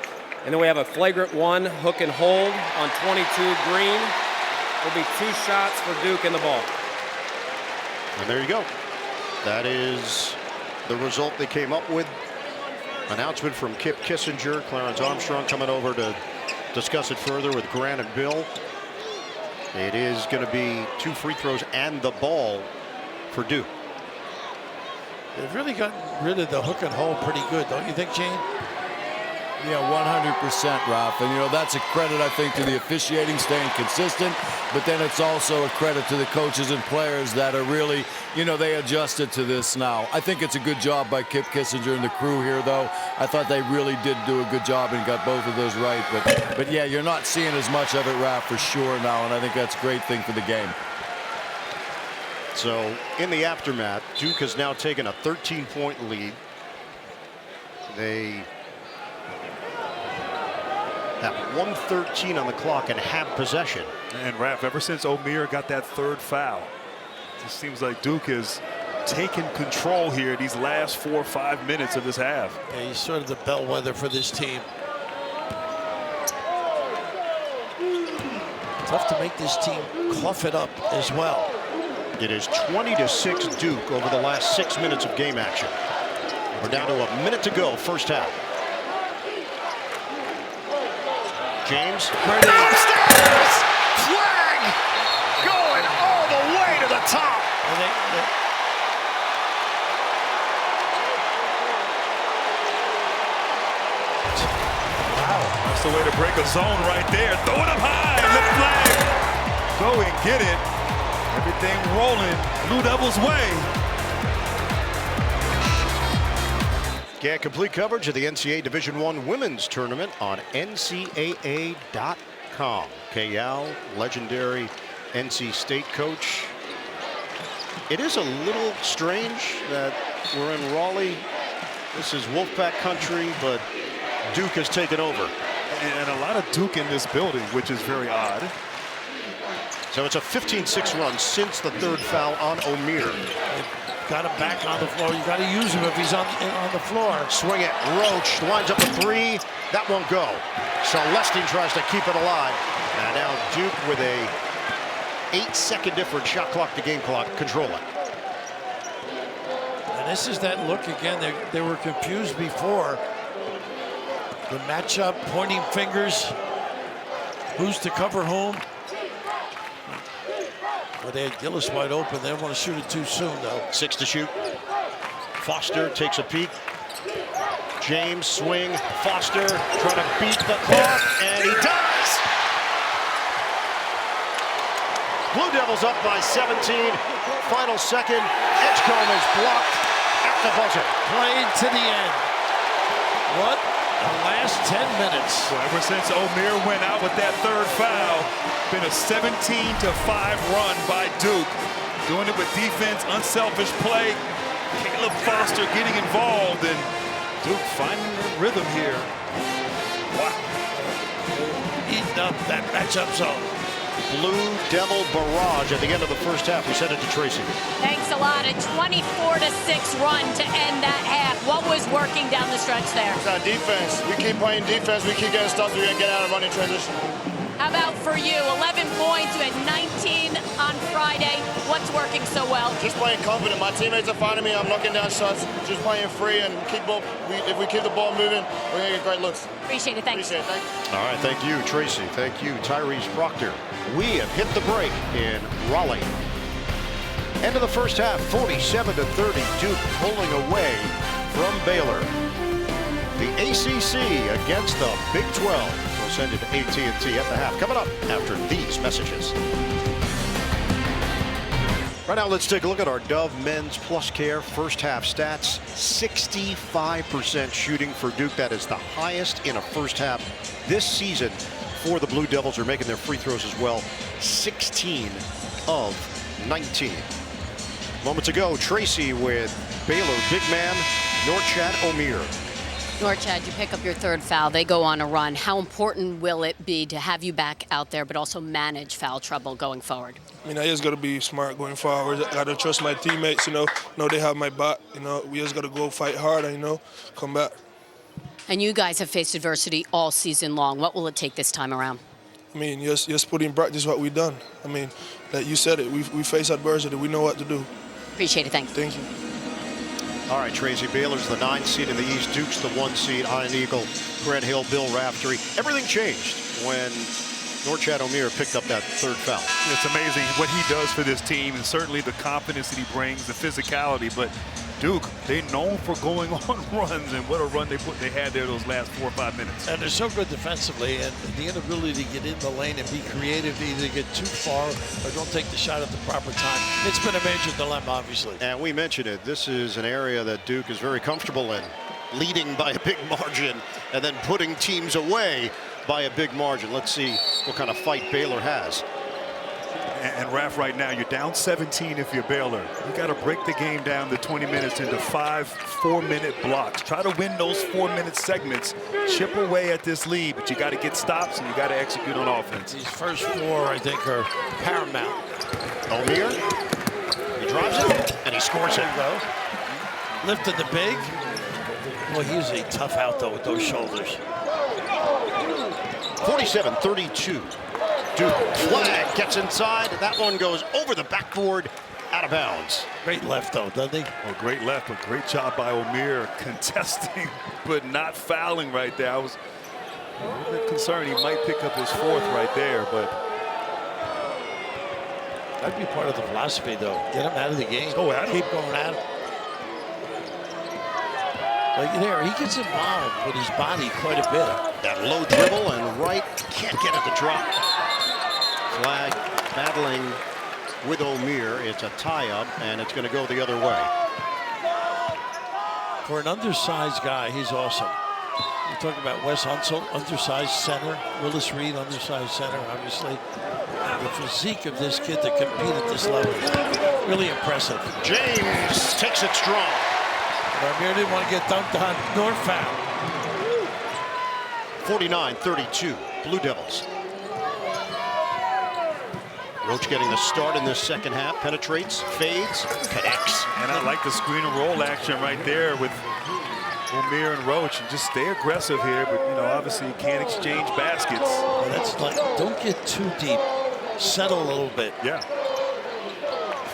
And then we have a flagrant 1 hook and hold on 22 Green. Will be 2 shots for Duke in the ball. And there you go. That is the result they came up with. Announcement from Kip Kissinger. Clarence Armstrong coming over to discuss it further with Grant and Bill. It is going to be 2 free throws and the ball for Duke. They've really gotten rid of the hook and hold pretty good, don't you think, Gene? Yeah, 100%, Ralph. And, you know, that's a credit, I think, to the officiating, staying consistent. But then it's also a credit to the coaches and players that are really, you know, they adjusted to this now. I think it's a good job by Kip Kissinger and the crew here, though. I thought they really did do a good job and got both of those right. But yeah, you're not seeing as much of it, Ralph, for sure now. And I think that's a great thing for the game. So in the aftermath, Duke has now taken a 13-point lead. They have 1:13 on the clock and have possession. And Raph, ever since Omier got that 3rd foul, it seems like Duke has taken control here these last 4 or 5 minutes of this half. Yeah, he's sort of the bellwether for this team. Tough to make this team cough it up as well. It is 20-6 Duke over the last 6 minutes of game action. We're down to a minute to go, first half. James. Downstairs! Flag! Going all the way to the top. Wow. That's the way to break a zone right there. Throw it up high. Lift flag. Go and get it. Everything rolling Blue Devils' way. Get complete coverage of the NCAA Division I Women's Tournament on NCAA.com. Kayal, legendary NC State coach. It is a little strange that we're in Raleigh. This is Wolfpack country, but Duke has taken over. And a lot of Duke in this building, which is very odd. So it's a 15-6 run since the 3rd foul on Omier. Got him back on the floor. You got to use him if he's on the floor. Swing it. Roach lines up a 3. That won't go. Celestine tries to keep it alive. And now Duke with a 8-second difference, shot clock to game clock, control it. And this is that look again. They were confused before. The matchup, pointing fingers. Who's to cover whom? But they had Gillis wide open. They don't want to shoot it too soon, though. 6 to shoot. Foster takes a peek. James swing. Foster trying to beat the clock, and he does. Blue Devils up by 17. Final second. Edgecombe is blocked at the buzzer. Played to the end. What the last 10 minutes. So ever since Omier went out with that 3rd foul, been a 17-5 run by Duke. Doing it with defense, unselfish play. Caleb Foster getting involved, and Duke finding the rhythm here. Wow. Eating up that matchup zone. Blue Devil barrage at the end of the first half. We sent it to Tracy. Thanks a lot. A 24-6 run to end that half. What was working down the stretch there? It's our defense. We keep playing defense. We keep getting stuff. We're going to get out of running transition. How about for you? 11 points. You had 19 on Friday. What's working so well? Just playing confident. My teammates are finding me. I'm knocking down shots. Just playing free and if we keep the ball moving, we're going to get great looks. Appreciate it. Thanks. Appreciate it. Thank you. All right, thank you, Tracy. Thank you, Tyrese Proctor. We have hit the break in Raleigh. End of the first half, 47-30. Duke pulling away from Baylor. The ACC against the Big 12. We'll send it to AT&T at the half. Coming up after these messages. Right now, let's take a look at our Dove Men's Plus Care first half stats. 65% shooting for Duke. That is the highest in a first half this season for the Blue Devils. Are making their free throws as well. 16 of 19. Moments ago, Tracy with Baylor big man Norchad Omier. Norchad, you pick up your third foul. They go on a run. How important will it be to have you back out there, but also manage foul trouble going forward? I mean, I just got to be smart going forward. I got to trust my teammates, know they have my back. We just got to go fight hard and, come back. And you guys have faced adversity all season long. What will it take this time around? I mean, just put in practice what we've done. I mean, like you said it, we face adversity. We know what to do. Appreciate it. Thanks. Thank you. All right, Tracy, Baylor's the 9 seed in the East. Duke's the 1 seed. Iron Eagle, Grant Hill, Bill Raftery. Everything changed when Norchad Omier picked up that third foul. It's amazing what he does for this team, and certainly the confidence that he brings, the physicality. But Duke, they're known for going on runs, and what a run they had there those last 4 or 5 minutes. And they're so good defensively, and the inability to get in the lane and be creative, to either get too far or don't take the shot at the proper time. It's been a major dilemma, obviously. And we mentioned it. This is an area that Duke is very comfortable in, leading by a big margin and then putting teams away by a big margin. Let's see what kind of fight Baylor has. And Raf, right now, you're down 17 if you're Baylor. You got to break the game down to 20 minutes into 5 4-minute blocks. Try to win those 4-minute segments. Chip away at this lead, but you got to get stops and you got to execute on offense. These first 4, I think, are paramount. Omier, he drives it, and he scores it. Lifted the big. Boy, he's a tough out, though, with those shoulders. 47-32. Duke flag gets inside. That one goes over the backboard, out of bounds. Great left, though, doesn't he? Well, great left, but great job by Omier contesting, but not fouling right there. I was a little bit concerned he might pick up his 4th right there, but that'd be part of the philosophy, though. Get him out of the game. Go at him. Keep going at him. Like there, he gets involved with his body quite a bit. That low dribble and right, can't get it to drop. Flag battling with Omier. It's a tie-up, and it's going to go the other way. For an undersized guy, he's awesome. You talk about Wes Unseld, undersized center. Willis Reed, undersized center, obviously. The physique of this kid to compete at this level, really impressive. James takes it strong. Omier didn't want to get dunked on nor foul. 49-32, Blue Devils. Roach getting the start in this second half, penetrates, fades, connects. And I like the screen and roll action right there with Omier and Roach, and just stay aggressive here, but obviously you can't exchange baskets. Well, that's like, don't get too deep. Settle a little bit. Yeah.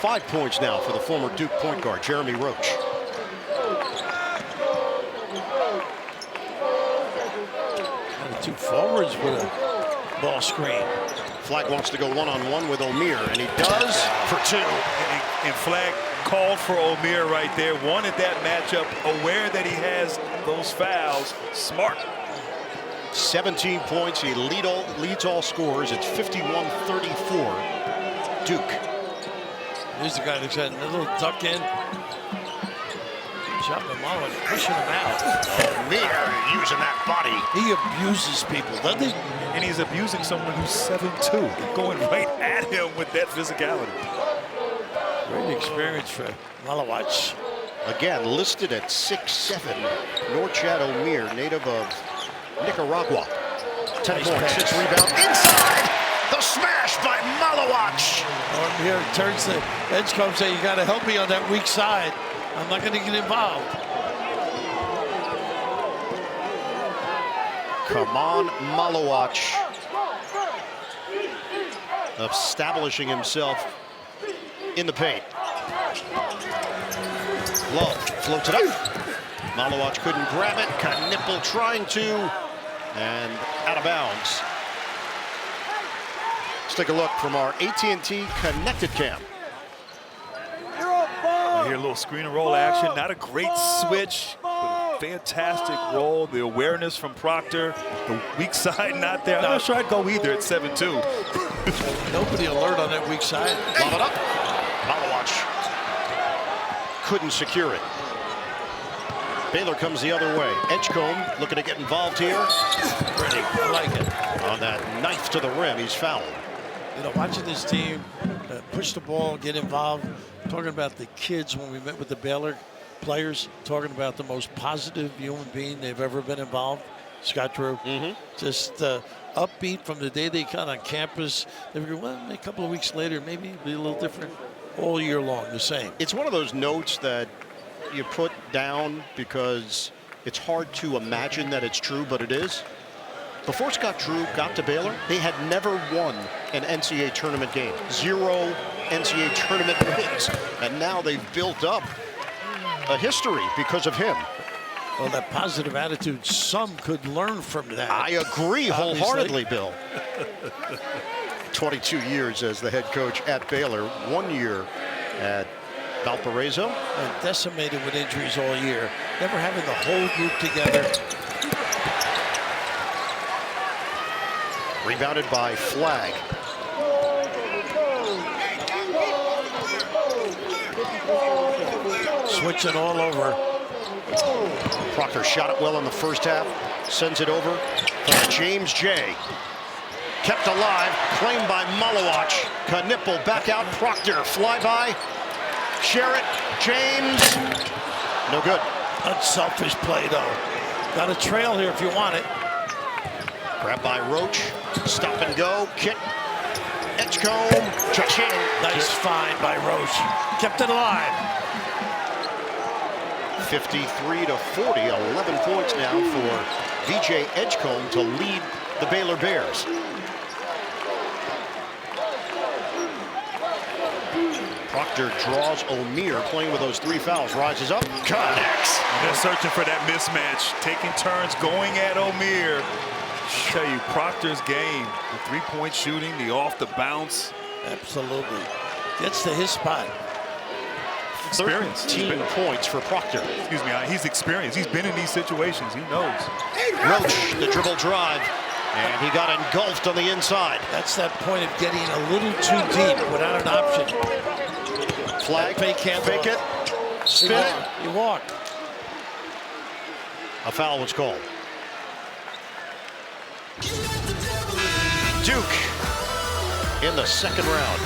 5 points now for the former Duke point guard, Jeremy Roach. And the 2 forwards with a ball screen. Flag wants to go one-on-one with Omier, and he does for 2. And Flag called for Omier right there, wanted that matchup, aware that he has those fouls. Smart. 17 points, he leads all scorers. It's 51-34, Duke. Here's the guy that's got a little duck in. Shot the Mullen, pushing him out. Omier using that body. He abuses people, doesn't he? And he's abusing someone who's 7'2", going right at him with that physicality. Great experience for Malawach. Again, listed at 6'7", Norchad Omier, native of Nicaragua. 10 points, 6 rebounds, inside! The smash by Malawach! Omier turns the edge coach, say, you got to help me on that weak side. I'm not going to get involved. Come on, Malawach. Establishing himself in the paint. Love floats it up. Malawach couldn't grab it. Knipple trying to, and out of bounds. Let's take a look from our AT&T Connected Cam. I hear a little screen and roll action. Not a great switch, but a fantastic roll. The awareness from Proctor. The weak side not there. I'm not sure I'd go either at 7'2". Nobody alert on that weak side. Lob it up. Malawach couldn't secure it. Baylor comes the other way. Edgecombe looking to get involved here. Pretty, I like it. On that knife to the rim, he's fouled. Watching this team push the ball, get involved. Talking about the kids when we met with the Baylor players, talking about the most positive human being they've ever been involved. Scott Drew, just upbeat from the day they got on campus. They were, well, a couple of weeks later, maybe it'll be a little different. All year long, the same. It's one of those notes that you put down because it's hard to imagine that it's true, but it is. Before Scott Drew got to Baylor, they had never won an NCAA tournament game. 0 NCAA tournament wins. And now they've built up a history because of him. Well, that positive attitude, some could learn from that. I agree wholeheartedly, Bill. 22 years as the head coach at Baylor, 1 year at Valparaiso. And decimated with injuries all year. Never having the whole group together. Rebounded by Flagg. Switching all over. Proctor shot it well in the first half. Sends it over for James J. Kept alive, claimed by Malawach. Knipple back out, Proctor. Flyby. Share it. James. No good. Unselfish play, though. Got a trail here if you want it. Grab by Roach. Stop and go. Kick. Edgecombe. Cha-ching. Nice find by Roach. Kept it alive. 53-40. 11 points now for VJ Edgecombe to lead the Baylor Bears. Proctor draws O'Meara, playing with those 3 fouls. Rises up, connects. They're searching for that mismatch, taking turns, going at O'Meara. I tell you, Proctor's game, the three-point shooting, the off the bounce. Absolutely. Gets to his spot. Experience. 13 points for Proctor. Excuse me, he's experienced. He's been in these situations. He knows. Roach, the dribble drive, and he got engulfed on the inside. That's that point of getting a little too deep without an option. Flagg, fake it, spin it. You walk. A foul was called. Duke in the second round.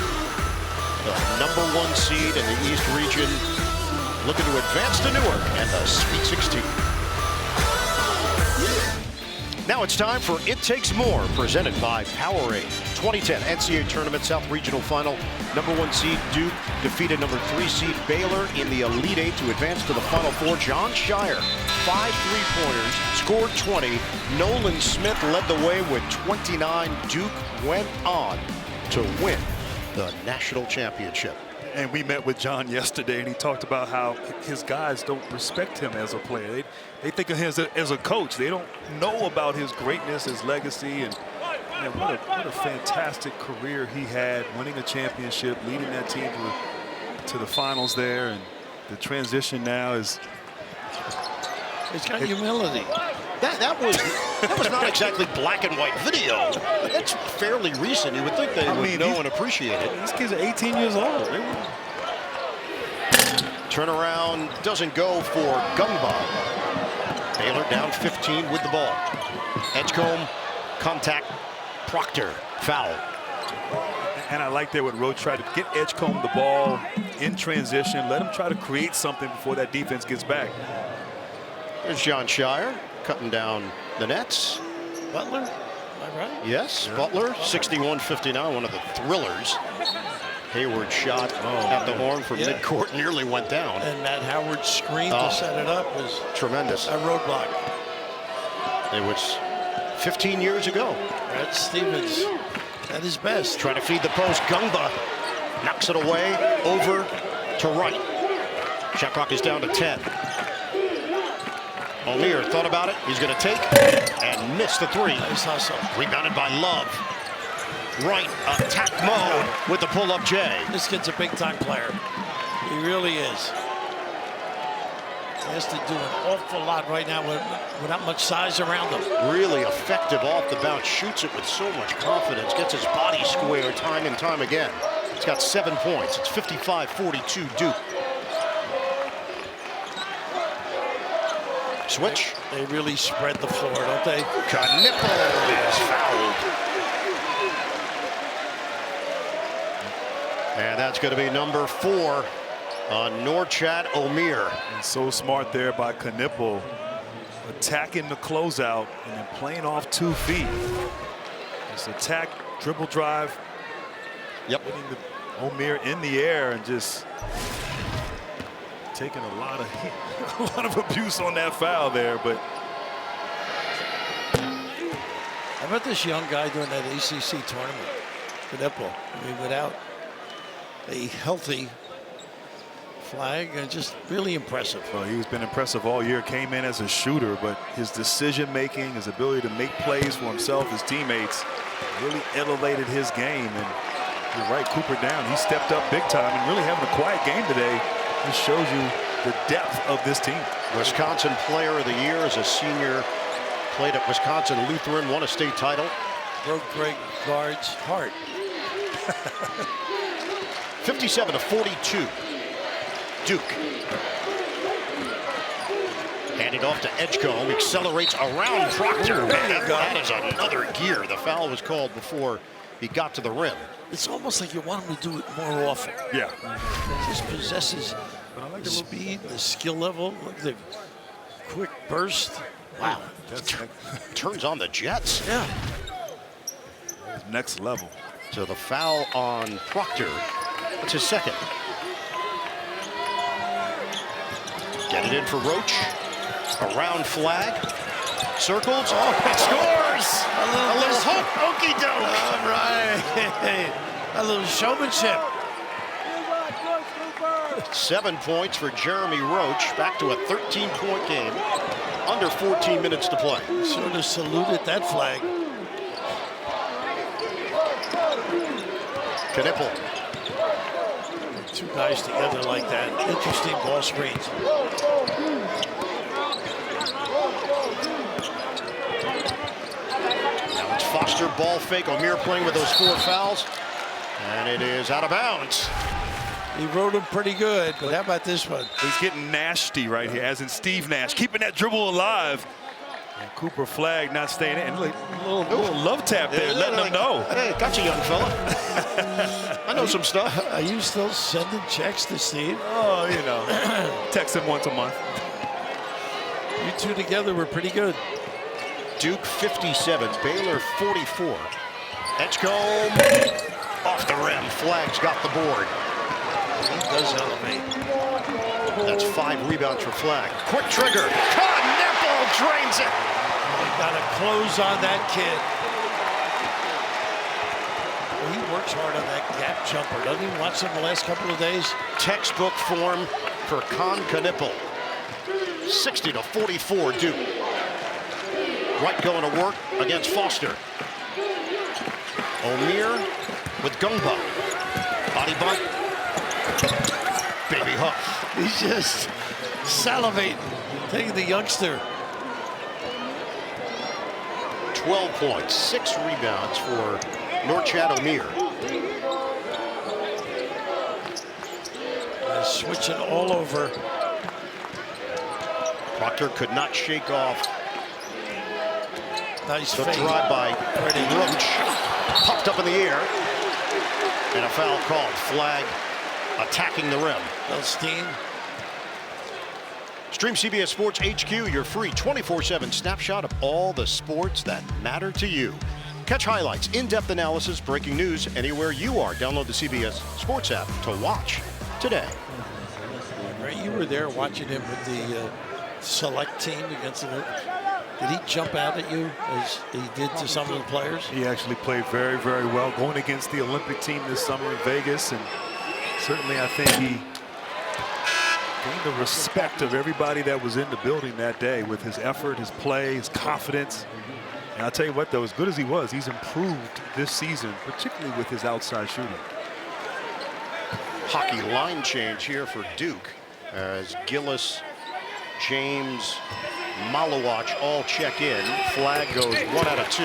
The #1 seed in the East region, looking to advance to Newark and the Sweet 16. Now it's time for It Takes More, presented by Powerade. 2010 NCAA Tournament South Regional Final. #1 seed Duke defeated #3 seed Baylor in the Elite Eight to advance to the Final Four. John Shire, 5 3-pointers, scored 20. Nolan Smith led the way with 29. Duke went on to win the national championship. And we met with John yesterday, and he talked about how his guys don't respect him as a player. They think of him as a coach. They don't know about his greatness, his legacy, and what a fantastic career he had, winning a championship, leading that team to the finals there, and the transition now is. It's got humility. That was not exactly black and white video. That's fairly recent. You would think they would know and appreciate it. These kids are 18 years old. Turnaround doesn't go for Gungba. Baylor down 15 with the ball. Edgecombe, contact, Proctor, foul. And I like that when Roach tried to get Edgecombe the ball in transition, let him try to create something before that defense gets back. There's John Shire cutting down the nets. Butler, am I right? Yes, yeah. Butler, 61-59, one of the thrillers. Hayward shot at the horn from midcourt, nearly went down. And Matt Howard's screen to set it up was tremendous. A roadblock. It was 15 years ago. Brad Stevens at his best. Trying to feed the post. Gungba knocks it away, over to right. Shot clock is down to 10. O'Meara thought about it. He's going to take and miss the three. Nice hustle. Rebounded by Love. Right, attack mode with the pull-up J. This kid's a big-time player. He really is. He has to do an awful lot right now without much size around him. Really effective off the bounce. Shoots it with so much confidence. Gets his body square time and time again. He's got 7 points. It's 55-42 Duke. Switch. They really spread the floor, don't they? Knipple is fouled. And that's going to be number 4 on Norchad Omier. And so smart there by Knipple, attacking the closeout and then playing off 2 feet. Just attack, dribble drive. Yep. Putting the Omier in the air and just taking a lot of abuse on that foul there. But how about this young guy doing that ACC tournament? Knipple. I mean, without a healthy flag, and just really impressive. Well, he's been impressive all year. Came in as a shooter, but his decision making, his ability to make plays for himself, his teammates, really elevated his game. And you're right, Cooper down. He stepped up big time and really having a quiet game today. This shows you the depth of this team. Wisconsin Player of the Year as a senior. Played at Wisconsin Lutheran, won a state title. Broke Greg Gard's heart. 57-42. Duke. Handed off to Edgecombe, accelerates around Proctor. That is another gear. The foul was called before he got to the rim. It's almost like you want him to do it more often. Yeah. He just possesses the speed, the skill level, look at the quick burst. Wow. Turns on the jets. Yeah. Next level. So the foul on Proctor. That's his second. Get it in for Roach. Around flag. Circles. Oh, it scores! A little hook. Okie doke. All right. A little showmanship. 7 points for Jeremy Roach. Back to a 13-point game. Under 14 minutes to play. Sort of saluted that flag. Knipple. 2 guys together like that. Interesting ball screens. Now it's Foster, ball fake. Omier playing with those 4 fouls. And it is out of bounds. He rode him pretty good, but how about this one? He's getting nasty right here, as in Steve Nash, keeping that dribble alive. And Cooper flag not staying in. Look, little love tap there, letting them know. Hey, gotcha, young fella. I know some stuff. Are you still sending checks to Steve? Oh, you know, text him once a month. You 2 together were pretty good. Duke 57, Baylor 44. Edgecombe off the rim. Flag's got the board. He does elevate. That's 5 rebounds for Flag. Quick trigger. Knipple drains it. Got to close on that kid. Well, he works hard on that gap jumper. Doesn't he watch him the last couple of days? Textbook form for Knipple. 60-44 Duke. Wright going to work against Foster. Omier with Gungba. Body bunt. Baby hook. He's just salivating, taking the youngster. 12 points, 6 rebounds for Norchad Omier. Switching all over. Proctor could not shake off Nice the fake. drive by Roach. Popped up in the air. And a foul called. Flag attacking the rim. Elstein. Stream CBS Sports HQ, your free 24/7 snapshot of all the sports that matter to you. Catch highlights, in-depth analysis, breaking news anywhere you are. Download the CBS Sports app to watch today. Right, you were there watching him with the select team against the. Did he jump out at you as he did to some of the players? He actually played very, very well going against the Olympic team this summer in Vegas, and certainly I think he gained the respect of everybody that was in the building that day with his effort, his play, his confidence. And I'll tell you what, though, as good as he was, he's improved this season, particularly with his outside shooting. Hockey line change here for Duke as Gillis, James, Malawach all check in. Flag goes 1 out of 2.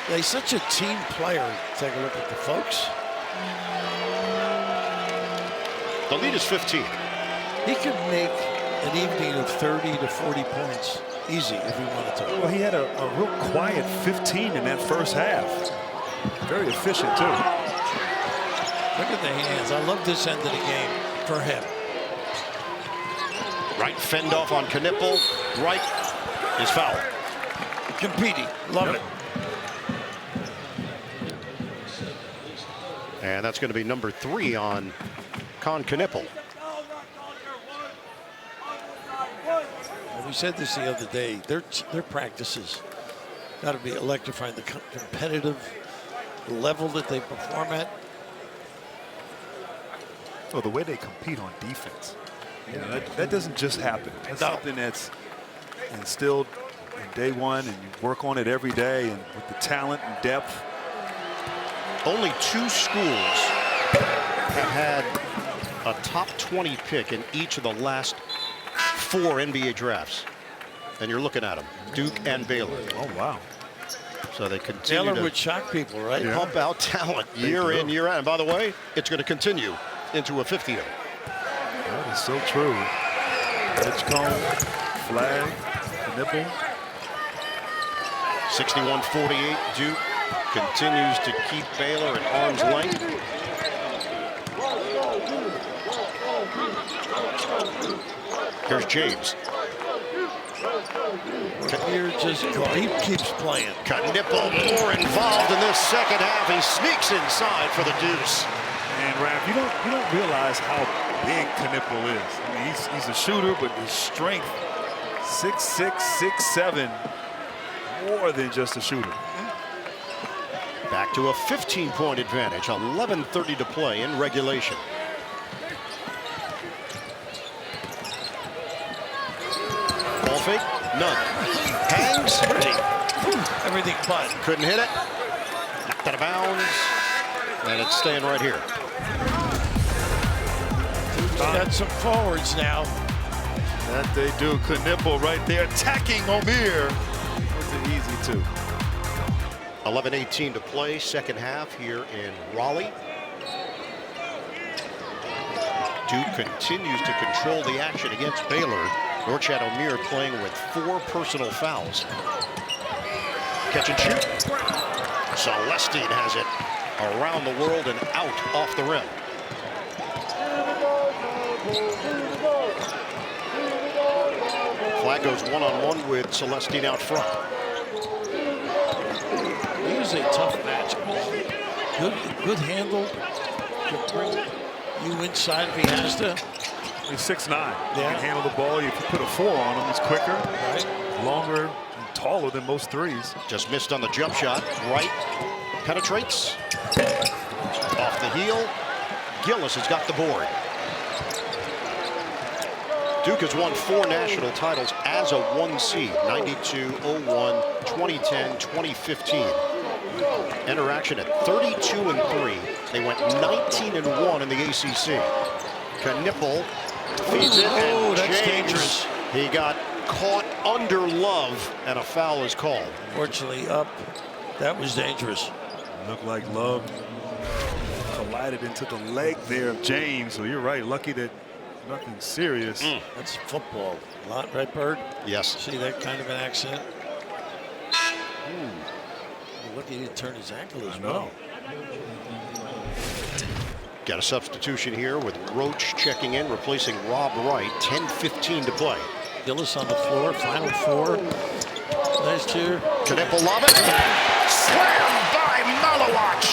Yeah, he's such a team player. Take a look at the folks. The lead is 15. He could make an evening of 30 to 40 points easy if he wanted to. Well, he had a real quiet 15 in that first half. Very efficient, too. Look at the hands. I love this end of the game for him. Right fend off on Knipple. Right is foul. Competing. Love it. And that's going to be number 3 on Knipple. Well, we said this the other day. Their practices got to be electrifying. The competitive level that they perform at. Well, the way they compete on defense, you know, that doesn't just happen. That's something that's instilled in day one, and you work on it every day, and with the talent and depth. Only 2 schools have had a top 20 pick in each of the last 4 NBA drafts. And you're looking at them, Duke and Baylor. Oh, wow. So they continue Baylor to would shock people, right? pump out talent year in, year out. And by the way, it's going to continue into a 5th year. That is so true. Edgecombe, flag, Knipple. 61-48, Duke continues to keep Baylor at arm's length. Here's James. He keeps playing. Knipple more involved in this second half. He sneaks inside for the deuce. And Raph, you don't realize how big Knipple is. I mean, he's a shooter, but his strength, 6'6", 6'7", more than just a shooter. Back to a 15-point advantage. 11:30 to play in regulation. Ball fake, none. Hangs, Everything but. couldn't hit it. Knocked out of bounds, and it's staying right here. Got some forwards now. That they do. Knipple right there attacking Omier. Wasn't easy too. 11:18 to play, second half here in Raleigh. Duke continues to control the action against Baylor. Norchad Omier playing with 4 personal fouls. Catch and shoot. Celestine has it around the world and out off the rim. Flag goes one-on-one with Celestine out front. He's a tough match. Good handle. Could bring you inside if he has to. He's 6'9". Yeah. He can handle the ball. If you put a 4 on him, he's quicker, Right. longer, and taller than most threes. Just missed on the jump shot. Right. Penetrates. Off the heel. Gillis has got the board. Duke has won 4 national titles as a 1 seed. 92, 01, 2010, 2015. Interaction at 32-3. They went 19-1 in the ACC. Knipple feeds it, and that's James, dangerous. he got caught under Love, and a foul is called. Fortunately, up. That was dangerous. Looked like Love collided into the leg there of James. So you're right. Lucky that nothing serious. That's football. A lot, right, Bird? Yes. See that kind of an accident? Look, he didn't turn his ankle as well. Got a substitution here with Roach checking in, replacing Rob Wright. 10:15 to play. Gillis on the floor, final 4. Last year. Knipple lob it. Slammed by Malawach.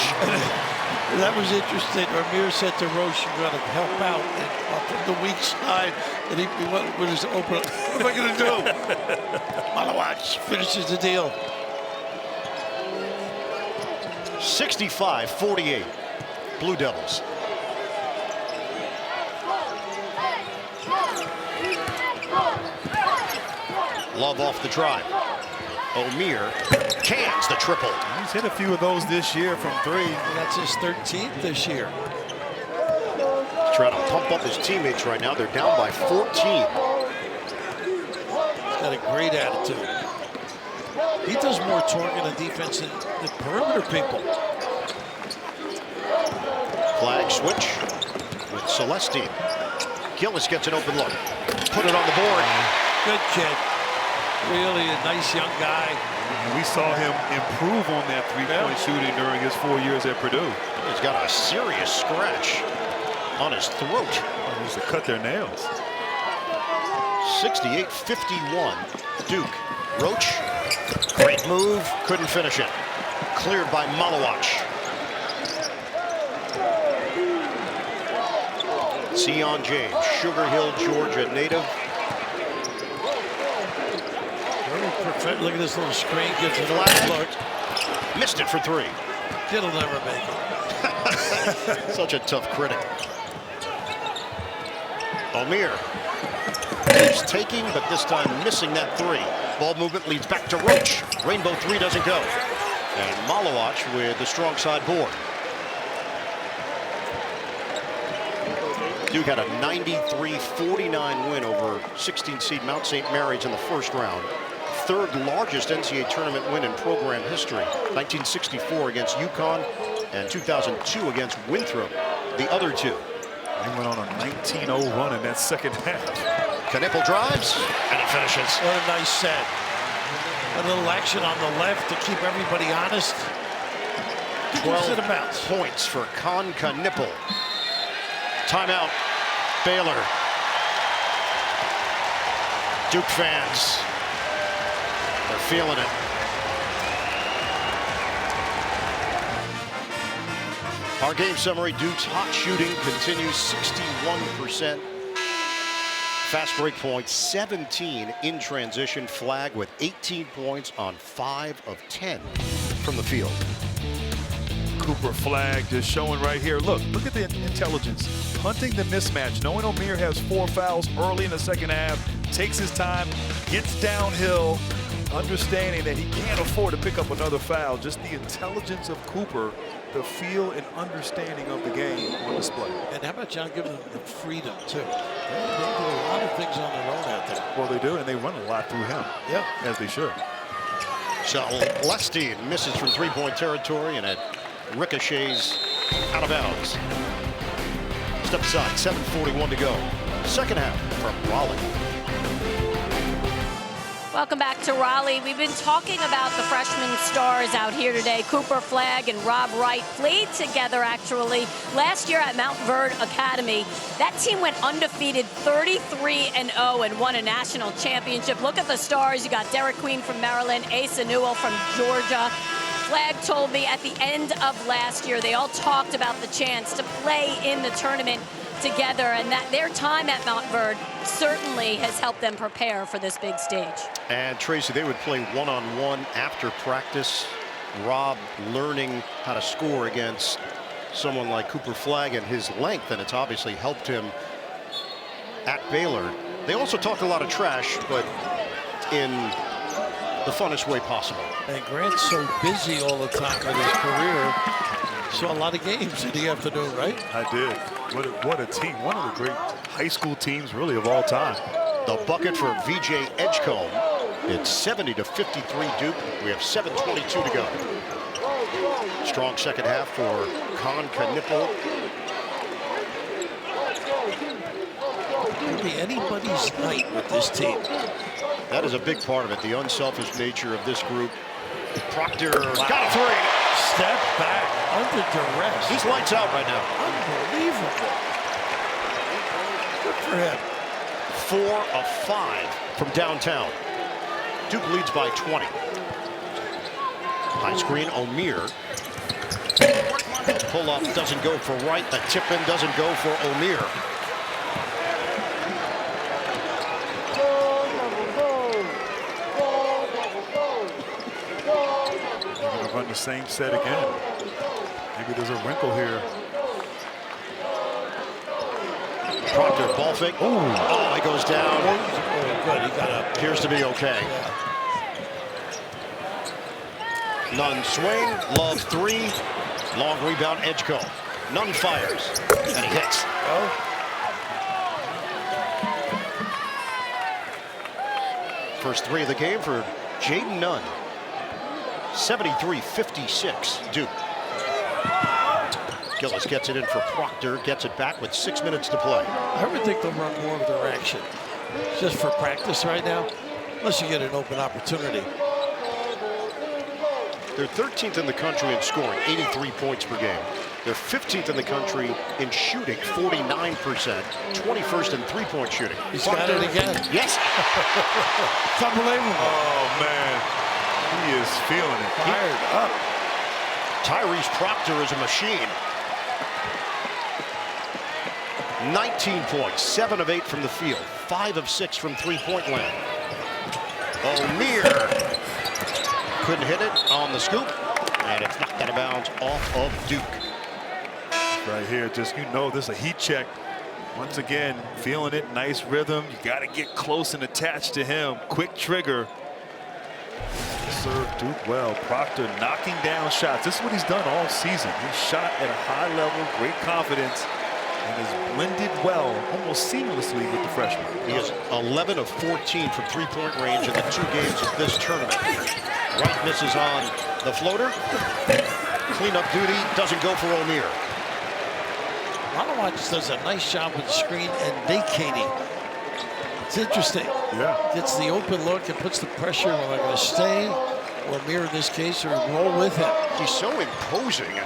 That was interesting. Ramir said to Roche, "You're going to help out and up the weak side." And he went with his open. What am I going to do? Malawach finishes the deal. 65-48. Blue Devils. Love off the drive. Omier cans the triple. He's hit a few of those this year from 3. That's his 13th this year. Trying to pump up his teammates right now. They're down by 14. He's got a great attitude. He does more torque on defense than the perimeter people. Flag switch with Celestine. Gillis gets an open look. Put it on the board. Good kid. Really a nice young guy. And we saw him improve on that three-point shooting during his 4 years at Purdue. He's got a serious scratch on his throat. He used to cut their nails. 68-51. Duke. Roach. Great move. Couldn't finish it. Cleared by Malawach. Sion James, Sugar Hill, Georgia native. Look at this little screen. Gives it a look. Missed it for three. Kid'll never make it. Such a tough critic. Omir. He's taking, but this time missing that three. Ball movement leads back to Roach. Rainbow three doesn't go. And Malawach with the strong side board. Duke had a 93-49 win over 16 seed Mount St. Mary's in the first round. Third largest NCAA tournament win in program history. 1964 against UConn and 2002 against Winthrop, the other two. They went on a 19-0 run in that second half. Knipple drives and he finishes. What a nice set. A little action on the left to keep everybody honest. 12 points for Knipple. Timeout, Baylor. Duke fans, they're feeling it. Our game summary, Duke's hot shooting continues 61%. Fast break points, 17 in transition. Flag with 18 points on 5 of 10 from the field. Cooper Flag just showing right here. Look at the intelligence. Hunting the mismatch. Knowing Omir has 4 fouls early in the second half. Takes his time, gets downhill, understanding that he can't afford to pick up another foul. Just the intelligence of Cooper, the feel and understanding of the game on display. And how about John giving them the freedom, too? They do a lot of things on their own out there. Well, they do, and they run a lot through him. Yeah. As they should. So Lestein misses from three-point territory and it ricochets out of bounds. Step aside, 7:41 to go. Second half from Raleigh. Welcome back to Raleigh. We've been talking about the freshman stars out here today. Cooper Flag and Rob Wright played together, actually, last year at Mount Verde Academy. That team went undefeated 33-0 and won a national championship. Look at the stars. You got Derek Queen from Maryland, Asa Newell from Georgia. Flag told me at the end of last year, they all talked about the chance to play in the tournament together, and that their time at Mount Verde certainly has helped them prepare for this big stage. And Tracy, they would play one-on-one after practice. Rob learning how to score against someone like Cooper Flag and his length, and it's obviously helped him at Baylor. They also talked a lot of trash, but in the funnest way possible. And Grant's so busy all the time with his career. Saw a lot of games in the afternoon, right? I did. What a team. One of the great high school teams, really, of all time. The bucket for VJ Edgecombe. It's 70-53 Duke. We have 7:22 to go. Strong second half for Knipple. Could be anybody's night with this team. That is a big part of it, the unselfish nature of this group. Proctor got a three. Step back under duress. He's lights out right now. Unbelievable. Good for him. 4 of 5 from downtown. Duke leads by 20. High screen, Omir. Pull-up doesn't go for Wright. The tip-in doesn't go for Omir. Run the same set again. Maybe there's a wrinkle here. Proctor, ball fake. Oh, he goes down. Good, he got up. Appears to be okay. Nunn swing, Love three. Long rebound, Edgecombe. Nunn fires, and he hits. First three of the game for Jaden Nunn. 73-56 Duke. Gillis gets it in for Proctor, gets it back with 6 minutes to play. I would think they'll run more of their action just for practice right now, unless you get an open opportunity. They're 13th in the country in scoring, 83 points per game. They're 15th in the country in shooting, 49%, 21st in three-point shooting. He's got it again. Yes. It's unbelievable. Oh, man. He is feeling it. Fired up. Tyrese Proctor is a machine. 19 points, 7 of 8 from the field, 5 of 6 from three-point land. O'Meara couldn't hit it on the scoop, and it's knocked out of bounds off of Duke. Right here, just, this is a heat check. Once again, feeling it, nice rhythm. You got to get close and attached to him. Quick trigger. Serve Duke well. Proctor knocking down shots. This is what he's done all season. He shot at a high level, great confidence, and has blended well, almost seamlessly with the freshman. He is 11 of 14 from three-point range in the 2 games of this tournament. Wright misses on the floater. Cleanup duty doesn't go for O'Meara. Malawatch does a nice job with the screen and vacating. It's interesting. Yeah. Gets the open look and puts the pressure on. I'm going to stay, or O'Meara in this case, or roll with him. He's so imposing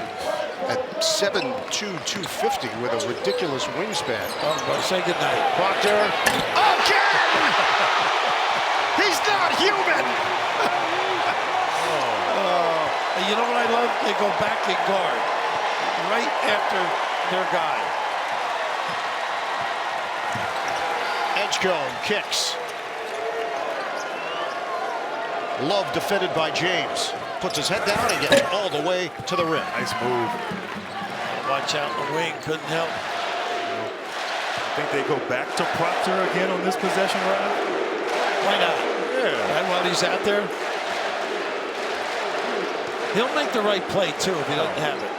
at 7'2", 250 with a ridiculous wingspan. Oh, boy, say goodnight. Proctor. Again! He's not human! And you know what I love? They go back and guard right after their guy. Edgecombe kicks. Love defended by James. Puts his head down and gets all the way to the rim. Nice move. Watch out in the wing, couldn't help. I think they go back to Proctor again on this possession, Ryan. Why not? Yeah. Right while he's out there. He'll make the right play, too, if he doesn't have it.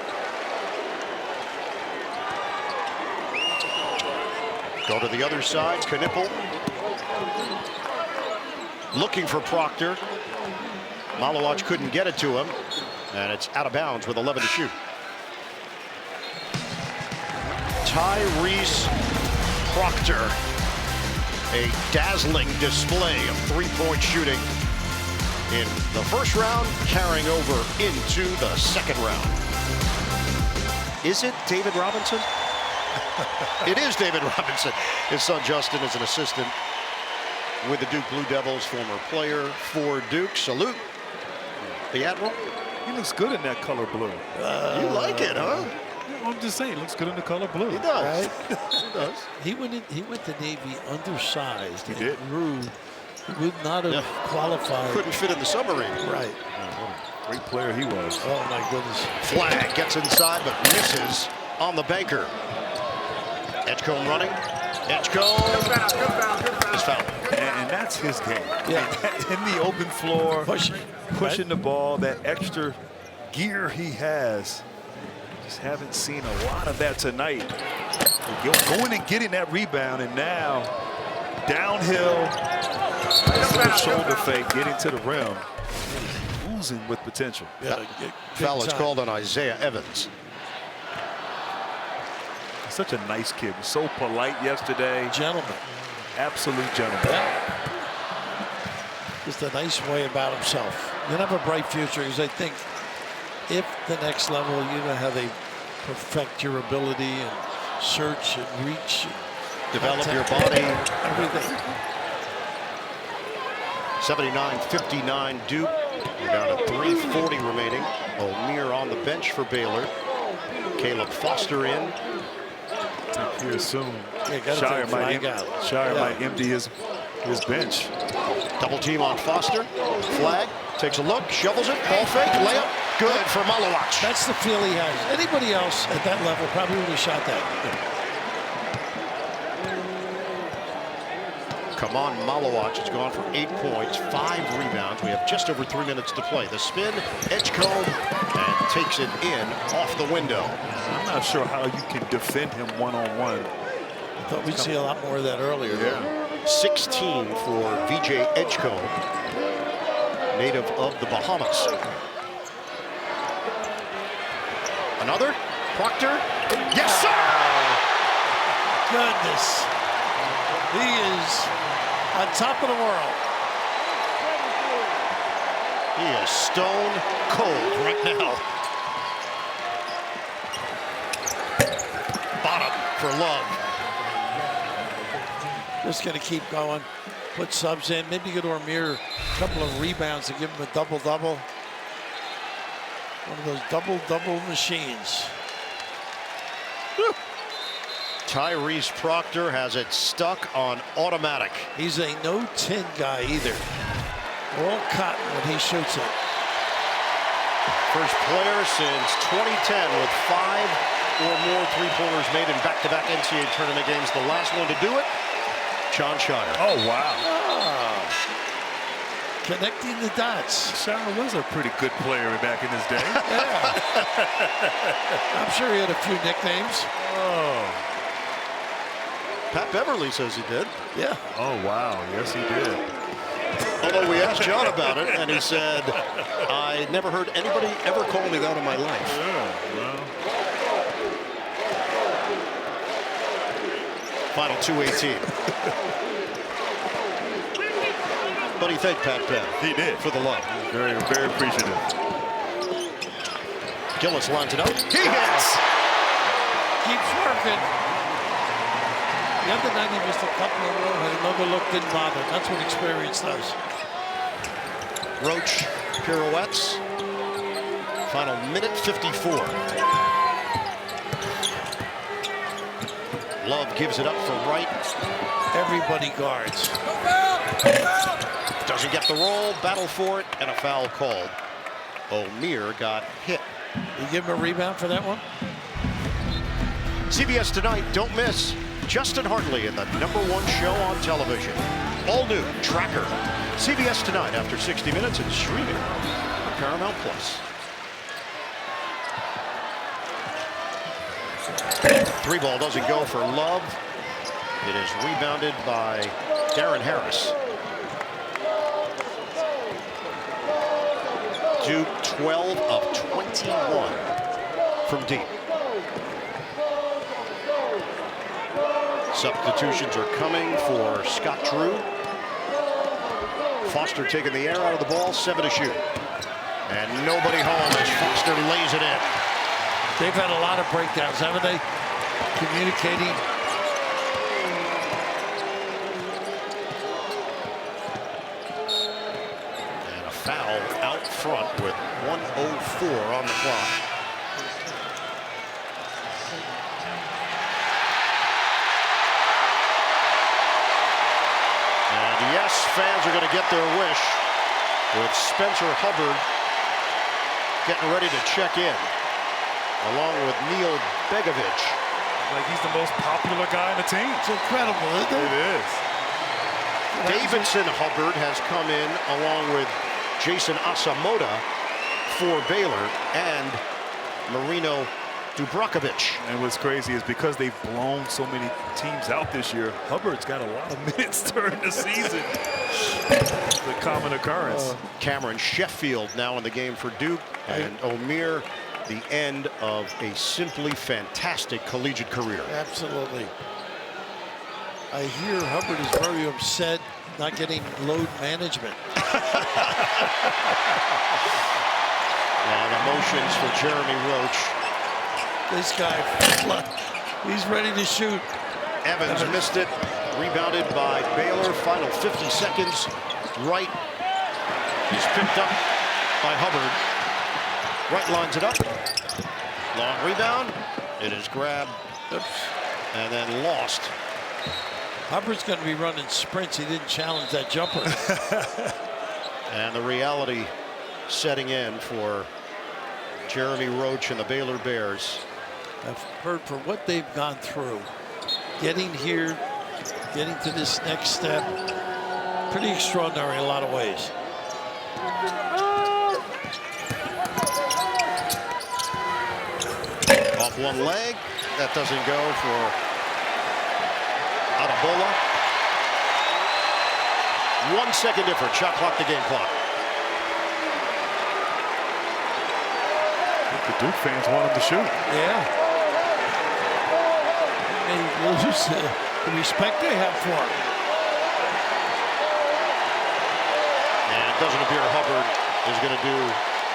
Go to the other side, Knipple. Looking for Proctor. Malawatch couldn't get it to him, and it's out of bounds with 11 to shoot. Tyrese Proctor, a dazzling display of three-point shooting in the first round, carrying over into the second round. Is it David Robinson? It is David Robinson. His son Justin is an assistant with the Duke Blue Devils, former player for Duke. Salute the Admiral. He looks good in that color blue. You like it, huh? I'm just saying, looks good in the color blue. He does. Right? He does. He went to Navy undersized. He did. Grew. He would not have qualified. Couldn't fit in the submarine. Right. Great player he was. Oh, my goodness. Flag gets inside, but misses on the banker. Edgecombe running. Edgecombe. He's fouled. And that's his game. Yeah. In the open floor, Pushing the ball, that extra gear he has. Just haven't seen a lot of that tonight. Going and getting that rebound, and now downhill. Nice little shoulder fake, getting to the rim. He's oozing with potential. Yeah, Foul is called on Isaiah Evans. Such a nice kid. Was so polite yesterday. Gentleman. Absolute gentleman. Yeah. Just a nice way about himself. You'll have a bright future, because I think if the next level, you know how they perfect your ability and search and reach. And Develop your body. Everything. 79-59 Duke. We're down to 3:40 remaining. O'Meara on the bench for Baylor. Caleb Foster in. Here soon. Yeah, Shire might empty his bench. Double team on Foster. Flag. Takes a look. Shovels it. Ball fake. Layup. Good for Malawatch. That's the feel he has. Anybody else at that level probably would have shot that. Come on, Malawatch has gone for 8 points, 5 rebounds. We have just over 3 minutes to play. The spin, Edgecombe, and takes it in off the window. I'm not sure how you can defend him one-on-one. I thought we'd see a lot more of that earlier. Yeah. 16 for VJ Edgecombe, native of the Bahamas. Another, Proctor. Yes, sir! Goodness. He is on top of the world. He is stone cold right now. Bottom for Love. Just going to keep going. Put subs in. Maybe get Ormir a couple of rebounds to give him a double-double. One of those double-double machines. Tyrese Proctor has it stuck on automatic. He's a no-tin guy either. All cotton when he shoots it. First player since 2010 with 5 or more three-pointers made in back-to-back NCAA tournament games. The last one to do it, John Shire. Oh, wow. Connecting the dots. Shire was a pretty good player back in his day. Yeah. I'm sure he had a few nicknames. Oh. Pat Beverly says he did. Yeah. Oh, wow. Yes, he did. Although we asked John about it, and he said, I never heard anybody ever call me that in my life. Yeah, well. Final 2:18. But he thanked Pat Bev. He did. For the love. Very, very appreciative. Gillis lines it up. He hits! Keeps working. The other night he missed a couple in a row, had another look, didn't bother. That's what experience does. Roach pirouettes. Final minute 54. Love gives it up for Wright. Everybody guards. Doesn't get the roll, battle for it, and a foul called. O'Meara got hit. You give him a rebound for that one? CBS Tonight, don't miss Justin Hartley in the #1 show on television. All new Tracker. CBS Tonight after 60 minutes and streaming on Paramount Plus. Three ball doesn't go for Love. It is rebounded by Darren Harris. Duke 12 of 21 from deep. Substitutions are coming for Scott Drew. Foster taking the air out of the ball, 7 to shoot. And nobody home as Foster lays it in. They've had a lot of breakdowns, haven't they? Communicating. And a foul out front with 1:04 on the clock. And yes, fans are going to get their wish with Spencer Hubbard getting ready to check in, along with Neil Begovic. Like he's the most popular guy on the team. It's incredible, isn't it? It is. Davidson Hubbard has come in along with Jason Asamoah for Baylor and Marino Dubrakovic. And what's crazy is because they've blown so many teams out this year, Hubbard's got a lot of minutes during the season. The common occurrence. Cameron Sheffield now in the game for Duke, and O'Meara, the end of a simply fantastic collegiate career. Absolutely. I hear Hubbard is very upset not getting load management. And emotions for Jeremy Roach. This guy, he's ready to shoot. Evans missed it. Rebounded by Baylor. Final 50 seconds. Wright is picked up by Hubbard. Wright lines it up. Long rebound. It is grabbed. Oops. And then lost. Hubbard's going to be running sprints. He didn't challenge that jumper. And the reality setting in for Jeremy Roach and the Baylor Bears. I've heard for what they've gone through, getting here, getting to this next step, pretty extraordinary in a lot of ways. Off one leg, that doesn't go for Adebola. 1 second difference, shot clock to game clock. The Duke fans want him to shoot. Yeah. They lose the respect they have for him. And it doesn't appear Hubbard is going to do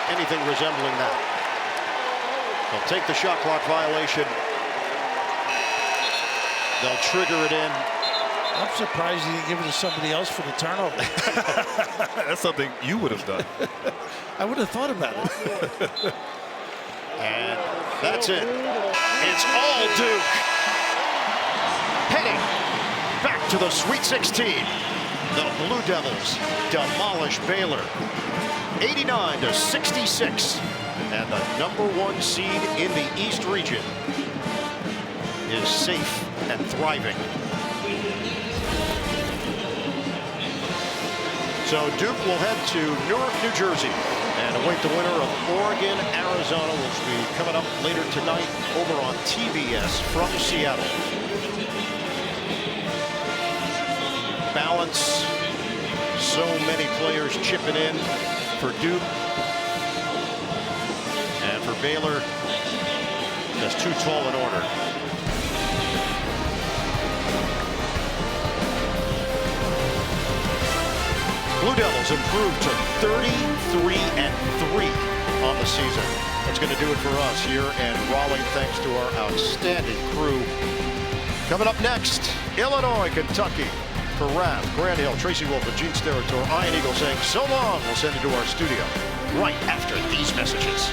anything resembling that. They'll take the shot clock violation. They'll trigger it in. I'm surprised he didn't give it to somebody else for the turnover. That's something you would have done. I would have thought about it. And that's it. It's all Duke. Heading back to the Sweet 16. The Blue Devils demolish Baylor 89-66. And the #1 seed in the East region is safe and thriving. So Duke will head to Newark, New Jersey and await the winner of Oregon, Arizona, which will be coming up later tonight over on TBS from Seattle. Balance. So many players chipping in for Duke. And for Baylor, just too tall an order. Blue Devils improved to 33-3 on the season. That's going to do it for us here in Raleigh, thanks to our outstanding crew. Coming up next, Illinois, Kentucky. For Rav, Grant Hill, Tracy Wolf, and Gene Steratore, Ian Eagle saying so long. We'll send you to our studio right after these messages.